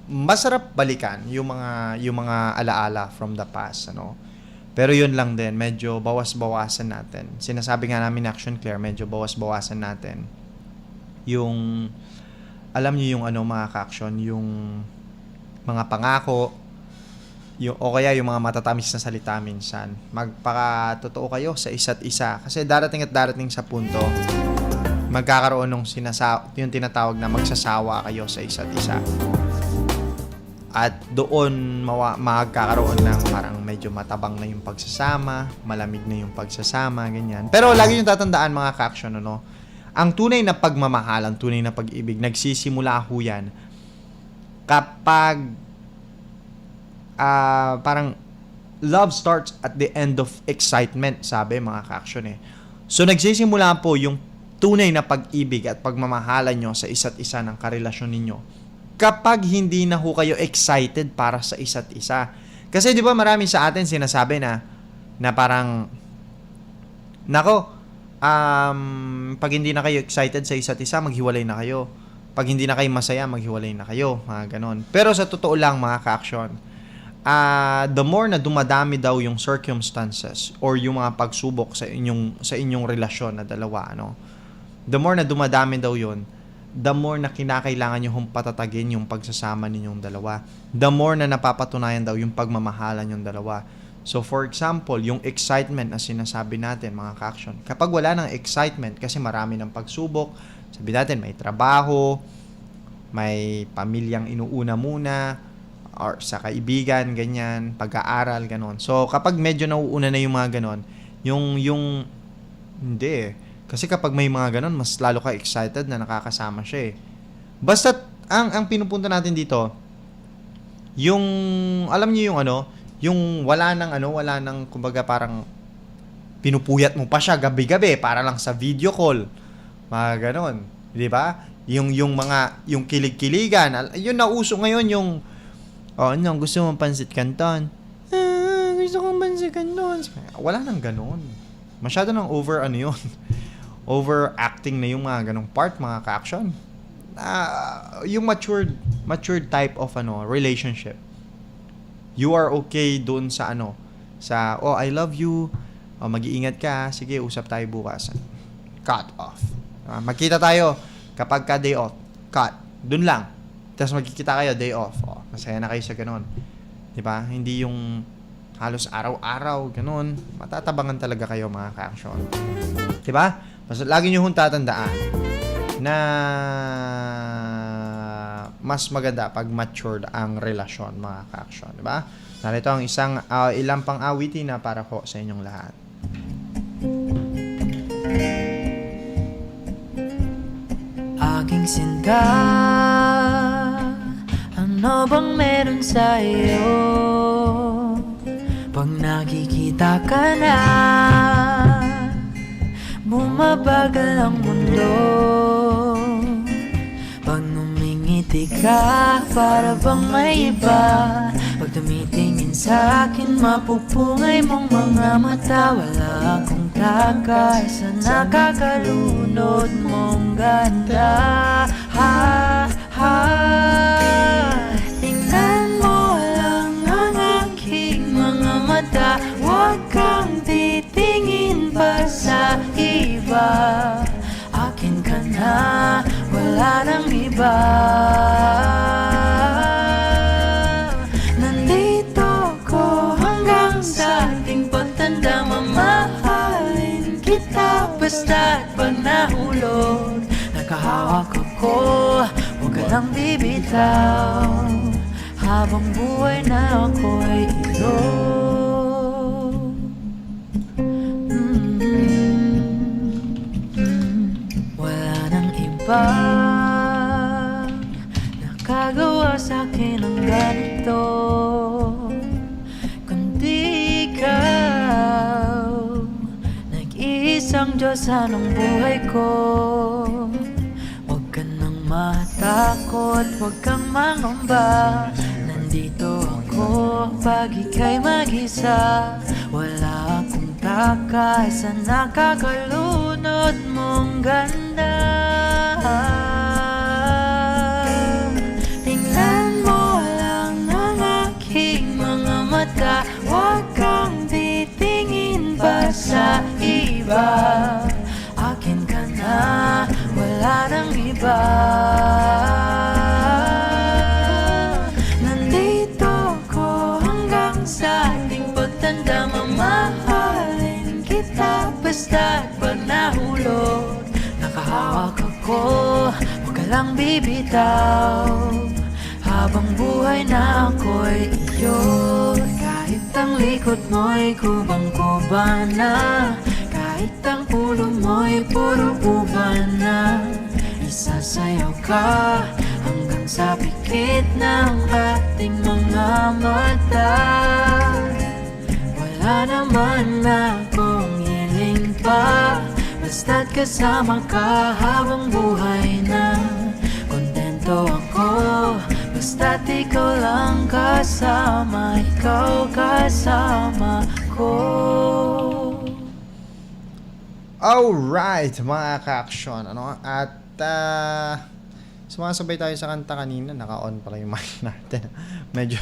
S3: masarap balikan yung mga alaala from the past, ano. Pero yun lang din, medyo bawas-bawasan natin. Sinasabi nga namin Action Claire, medyo bawas-bawasan natin yung, alam niyo yung ano mga ka-action, yung mga pangako, o kaya yung mga matatamis na salita minsan. Magpakatotoo kayo sa isa't isa. Kasi darating at darating sa punto, magkakaroon ng yung tinatawag na magsasawa kayo sa isa't isa. At doon magkakaroon ng parang medyo matabang na yung pagsasama, malamig na yung pagsasama, ganyan. Pero lagi yung tatandaan mga ka-action, ano, ang tunay na pagmamahal, ang tunay na pag-ibig, nagsisimula ho yan kapag parang love starts at the end of excitement, sabi mga ka-action eh. So nagsisimula po yung tunay na pag-ibig at pagmamahalan nyo sa isa't isa ng karelasyon ninyo kapag hindi na ho kayo excited para sa isa't isa. Kasi di ba marami sa atin sinasabi na parang, nako, pag hindi na kayo excited sa isa't isa, maghiwalay na kayo. Pag hindi na kayo masaya, maghiwalay na kayo. Mga ganon. Pero sa totoo lang mga ka-action, the more na dumadami daw yung circumstances or yung mga pagsubok sa inyong relasyon na dalawa, ano, the more na dumadami daw yun, the more na kinakailangan nyo patatagin yung pagsasama ninyong dalawa. The more na napapatunayan daw yung pagmamahalan yung dalawa. So for example, yung excitement na sinasabi natin mga ka-action, kapag wala ng excitement kasi marami ng pagsubok, sabi natin may trabaho, may pamilyang inuuna muna, or sa kaibigan, ganyan, pag-aaral, ganon. So kapag medyo nauuna na yung mga ganon, yung hindi eh. Kasi kapag may mga ganon, mas lalo ka excited na nakakasama siya eh. Basta, ang pinupunta natin dito, yung, alam niyo yung ano, yung wala nang, kumbaga parang, pinupuyat mo pa siya gabi-gabi para lang sa video call. Mga ganon. Di ba? Yung kilig-kiligan. Yun na uso ngayon yung, gusto mong pansit canton? Gusto kong pansit canton. Wala nang ganon. Masyado nang over yun. Overacting na yung mga ganong part, mga ka-action. Yung matured type of relationship. You are okay doon sa I love you, mag-iingat ka, sige, usap tayo bukas. Cut off. Magkita tayo kapag ka day off. Cut. Doon lang. Tapos magkikita kayo day off. Masaya na kayo sa ganon. Diba? Hindi yung halos araw-araw, ganon. Matatabangan talaga kayo mga ka-action. Diba? Mas lagi nyo tatandaan na mas maganda pag matured ang relasyon mga ka-action. Diba? Narito ang ilang pang awitin na para ko sa inyong lahat.
S5: Aking sinta, ano bang meron sa iyo? Pag nakikita ka na, bumabagal ang mundo. Pag numingiti ka, para bang may iba. Pag tumitingin sa akin, mapupungay mong mga mata. Wala akong takay sa nakakalunod mong ganda. Tingnan mo lang ang aking mga mata. Huwag kang titingin pa sa iba. Akin ka na, wala nang iba. Nandito ko hanggang sa ating pagtanda. Mamahalin kita basta't pag nahulog. Nakahawak ako, huwag ka lang bibitaw. Habang buhay na ako'y ilog. Wala nang iba nakagawa sa'kin ng ganito, kundi ikaw. Nag-iisang Diyos ng buhay ko. Huwag ka nang matakot, huwag kang mangamba. Nandito ako pag ika'y mag-isa. Wala akong takay sa nakakalunod mong ganda. Tingnan mo mata, huwag kang titingin pa sa iba. Akin ka na, wala nang iba. Nandito ko hanggang sa ating pagtanda, mamahalin kita basta't pag nahulog. Nakahawak ako, huwag ka lang bibitaw. Habang buhay na ako'y iyo, kahit ang likod mo'y kubang-kuba na, kahit ang ulo mo'y puro uban na, isasayaw ka hanggang sa pikit ng ating mga mata. Wala naman akong hiling pa, basta't kasama ka habang buhay na. Kontento ako, basta't ikaw lang kasama, ikaw kasama ko.
S3: Alright, mga ka-action, ano? At sumasabay tayo sa kanta kanina, naka-on pala yung mic natin. Medyo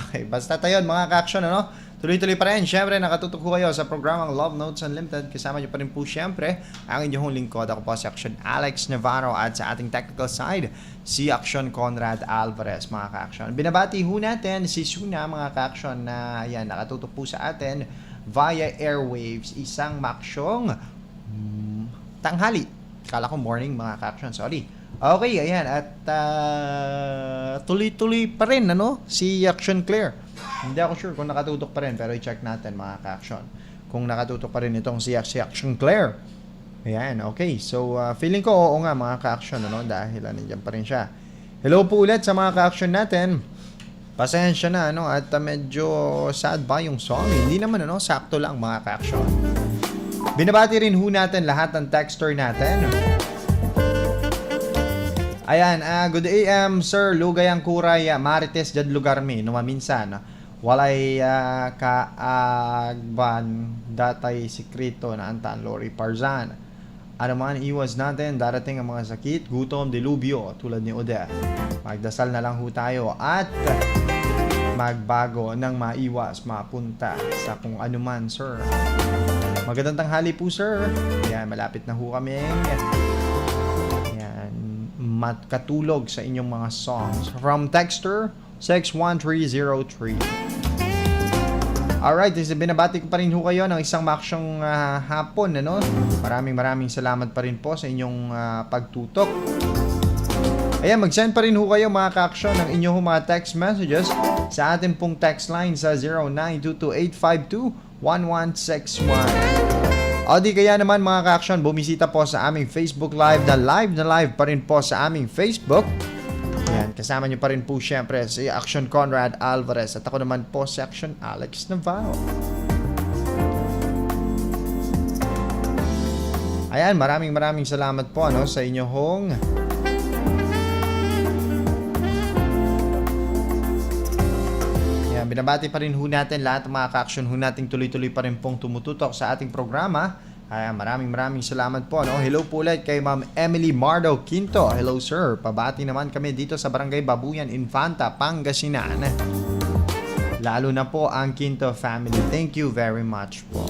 S3: okay, basta tayo mga ka-action, ano? Tuloy-tuloy pa rin. Siyempre, nakatutok ko kayo sa programang Love Notes Unlimited. Kasama niyo pa rin po siyempre ang inyong lingkod. Ako po si Action Alex Navarro at sa ating technical side, si Action Conrad Alvarez, mga ka-action. Binabati ho natin si Suna, mga ka-action, na yan, nakatutok po sa atin via airwaves. Isang maksyong tanghali. Kala ko morning, mga ka-action. Sorry. Okay, ayan. At tuloy-tuloy pa rin, ano? Si Action Claire. Hindi ako sure kung nakatutok pa rin, pero i-check natin, mga ka-action, kung nakatutok pa rin itong si Action Claire. Ayan, okay. So, feeling ko oo nga, mga ka-action, ano? Dahil nandiyan pa rin siya. Hello po ulit sa mga ka-action natin. Pasensya na, ano? At medyo sad ba yung song? Hindi naman, ano? Sakto lang, mga ka-action. Binabati rin ho natin lahat ng texter natin. Ayan, good AM, Sir Lugayang Kuray, Marites Jad lugar mi, numaminsan. Walay kaagban datay sikrito na antaan Lori Parzan. Ano man iwas natin, darating ang mga sakit, gutom, dilubyo, tulad ni Ode. Magdasal na lang ho tayo at magbago ng maiwas, mapunta sa kung ano man, sir. Magandang tanghali po, sir. Ayan, malapit na ho kami. Ayan, matkatulog sa inyong mga songs. From Texter 61303. Alright, binabati ko pa rin ho kayo ng isang maksyong hapon, ano? Maraming salamat pa rin po sa inyong pagtutok. Ayan, mag-send pa rin ho kayo, mga ka-action, ng inyong mga text messages sa atin pong text line sa 0922-852-1161. O di kaya naman, mga ka-action, bumisita po sa aming Facebook Live na live pa rin po sa aming Facebook. Ayan, kasama nyo pa rin po syempre si Action Conrad Alvarez at ako naman po si Action Alex Navarro. Ayan, maraming salamat po, ano, sa inyong ayan, binabati pa rin ho natin lahat ng mga ka-action ho nating tuloy-tuloy pa rin pong tumututok sa ating programa. Ayan, maraming salamat po, no? Hello po ulit kay Ma'am Emily Mardo Quinto. Hello, sir. Pabati naman kami dito sa Barangay Babuyan, Infanta, Pangasinan. Lalo na po ang Quinto family. Thank you very much po.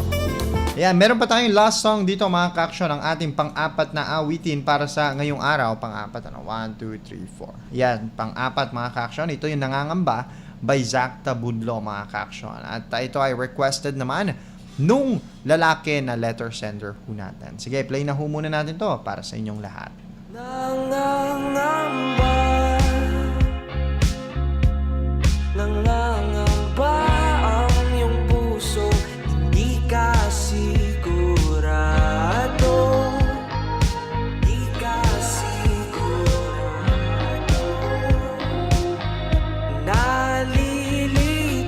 S3: Ayan, meron pa tayong last song dito, mga ka-action, ang ating pang-apat na awitin para sa ngayong araw. Pang-apat, ano? 1, 2, 3, 4. Ayan, pang-apat, mga ka-action. Ito yung Nangangamba by Zach Tabudlo, mga ka-action. At ito ay requested naman nung lalaki na letter sender ho natin. Sige, play na ho muna natin to para sa inyong lahat.
S6: Nangangamba, nangangamba ang iyong puso, hindi ka sigurado, hindi ka sigurado. Nalilito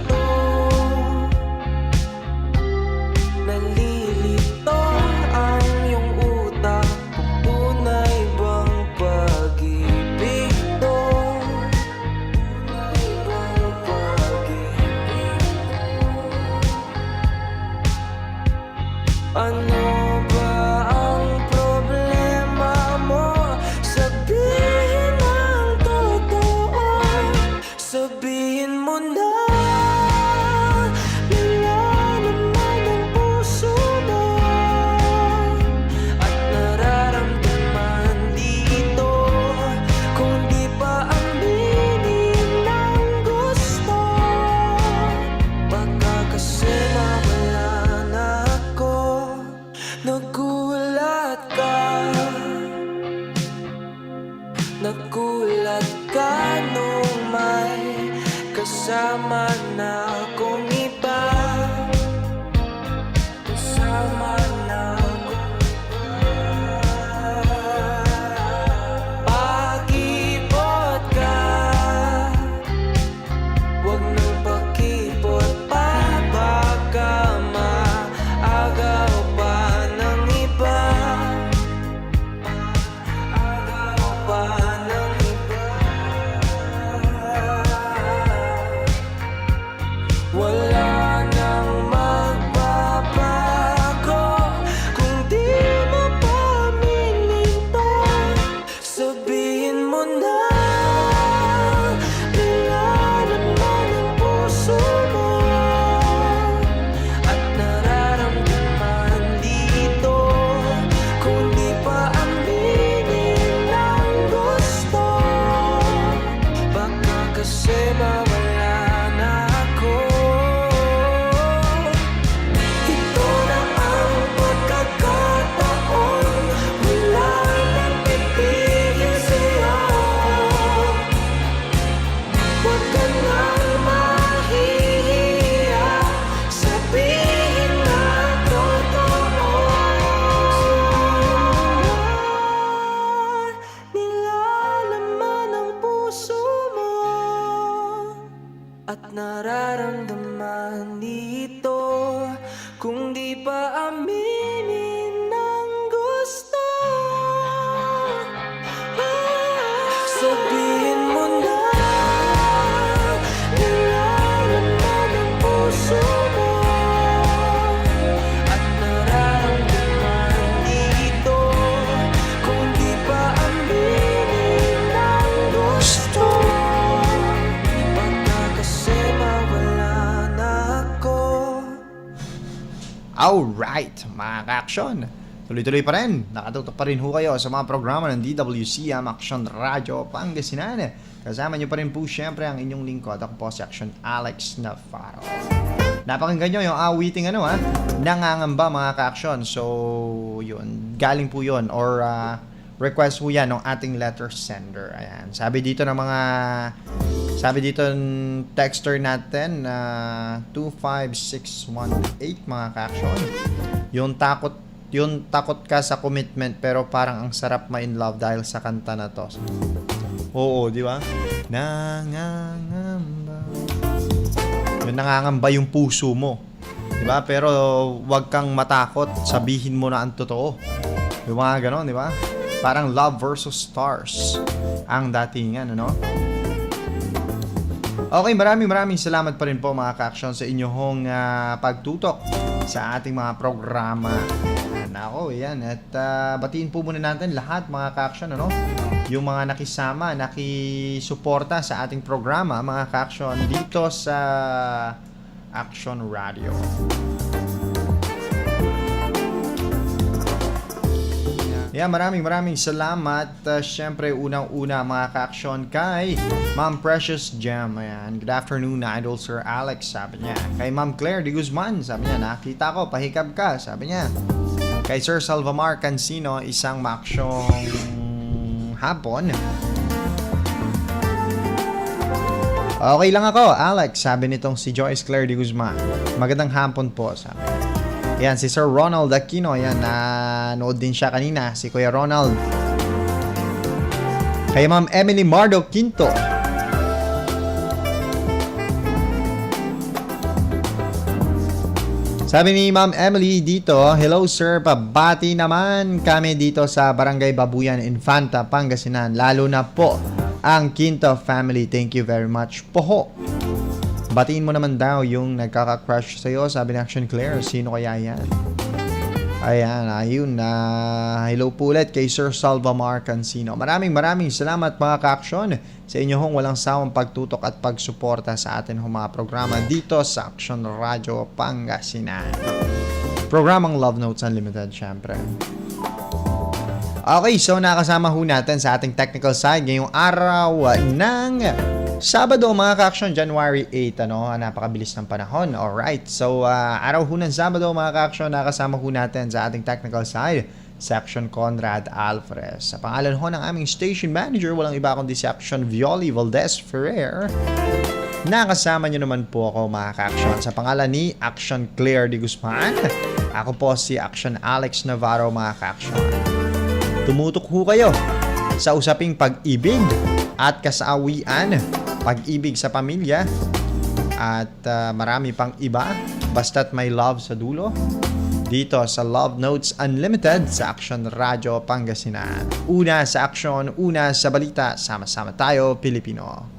S6: ang iyong utak, kung tunay bang pag-ibig to? Tunay bang pag-ibig to? Ano ba ang problema mo? Sabihin ang totoo, sabihin mo na. na akong iba. Kasama na akong pag-ibot ka. Huwag nang pakipot pa. Baka maagaw pa ng iba. Agaw pa ng iba. Wala nang magbabago kung di mo pamilin to. Sabihin mo na nilalaman ang puso mo at nararamdaman dito. Kung di pa aminin ang gusto, baka kasi mawala na ako. Ito na ang pagkakataon, wala nang pipigil sa'yo. Huwag ka nang mahihiya, sabihin na totoo. Nilalaman ang puso mo at nararamdaman dito. Kung di pa aminin ang gusto, sabihin mo na nilalaman ang puso mo at nararamdaman dito. Kung di pa aminin ang gusto, baka kasi mawala na ako.
S3: Alright, mga ka-action. Tuloy-tuloy pa rin. Nakatutok pa rin ho kayo sa mga programa ng DWCM Action Radio Pangasinan. Kasama nyo pa rin po syempre ang inyong lingkod. Ako po si Action Alex Navarro. Napakinggan nyo yung awiting nangangamba mga ka-action. So, yun. Galing po yun. Or request po yan ng ating letter sender. Ayan. Sabi dito ng texter natin 25618 mga ka-action. Yung takot ka sa commitment pero parang ang sarap ma-in love dahil sa kanta na to. Oo, di ba? Nangangamba. Yung nangangamba yung puso mo. Di ba? Pero wag kang matakot. Sabihin mo na ang totoo. Yung mga ganon, di ba? Parang Love versus Stars ang datingan, ano? Okay, maraming salamat pa rin po mga ka-action sa inyong pagtutok sa ating mga programa. Nako, yan. At batiin po muna natin lahat mga ka-action, ano? Yung mga nakisama, nakisuporta sa ating programa, mga ka-action, dito sa Action Radio. Yeah, maraming salamat. Siyempre, unang-una mga ka-action kay Ma'am Precious Gem. Ayan. Good afternoon, Idol Sir Alex, sabi niya. Kay Ma'am Claire de Guzman, sabi niya, nakita ko, pahikab ka, sabi niya. Kay Sir Salvamar Cancino, isang maaksyong hapon. Okay lang ako, Alex, sabi nitong si Joyce Claire de Guzman. Magandang hapon po, sabi. Yan, si Sir Ronald Aquino, yan, nanood din siya kanina, si Kuya Ronald. Kay Ma'am Emily Mardo Quinto. Sabi ni Ma'am Emily dito, hello sir, pabati naman kami dito sa Barangay Babuyan, Infanta, Pangasinan. Lalo na po ang Quinto family. Thank you very much po ho. Batiin mo naman daw yung nagkaka-crush sa'yo, sabi ni Action Claire. Sino kaya yan? Ayan, ayun. Hello po ulit kay Sir Salvamar Cancino. Maraming salamat mga ka-action sa inyong walang sawang pagtutok at pagsuporta sa atin mga programa dito sa Action Radio Pangasinan. Programang Love Notes Unlimited, syempre. Okay, so nakasama ho natin sa ating technical side ngayong araw ng Sabado mga ka-action, January 8, napakabilis ng panahon. Alright, so araw ho ng Sabado mga ka-action, nakasama ho natin sa ating technical side, Section Conrad Alvarez. Sa pangalan ho ng aming station manager, walang iba kundi si Action Violi Valdez Ferrer. Nakasama nyo naman po ako mga ka-action sa pangalan ni Action Claire de Guzman. Ako po si Action Alex Navarro mga ka-action. Tumutok ho kayo sa usaping pag-ibig at kasawian, pag-ibig sa pamilya, at marami pang iba, basta't may love sa dulo. Dito sa Love Notes Unlimited sa Action Radio Pangasinan. Una sa action, una sa balita, sama-sama tayo Pilipino.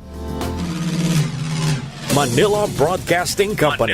S7: Manila Broadcasting Company.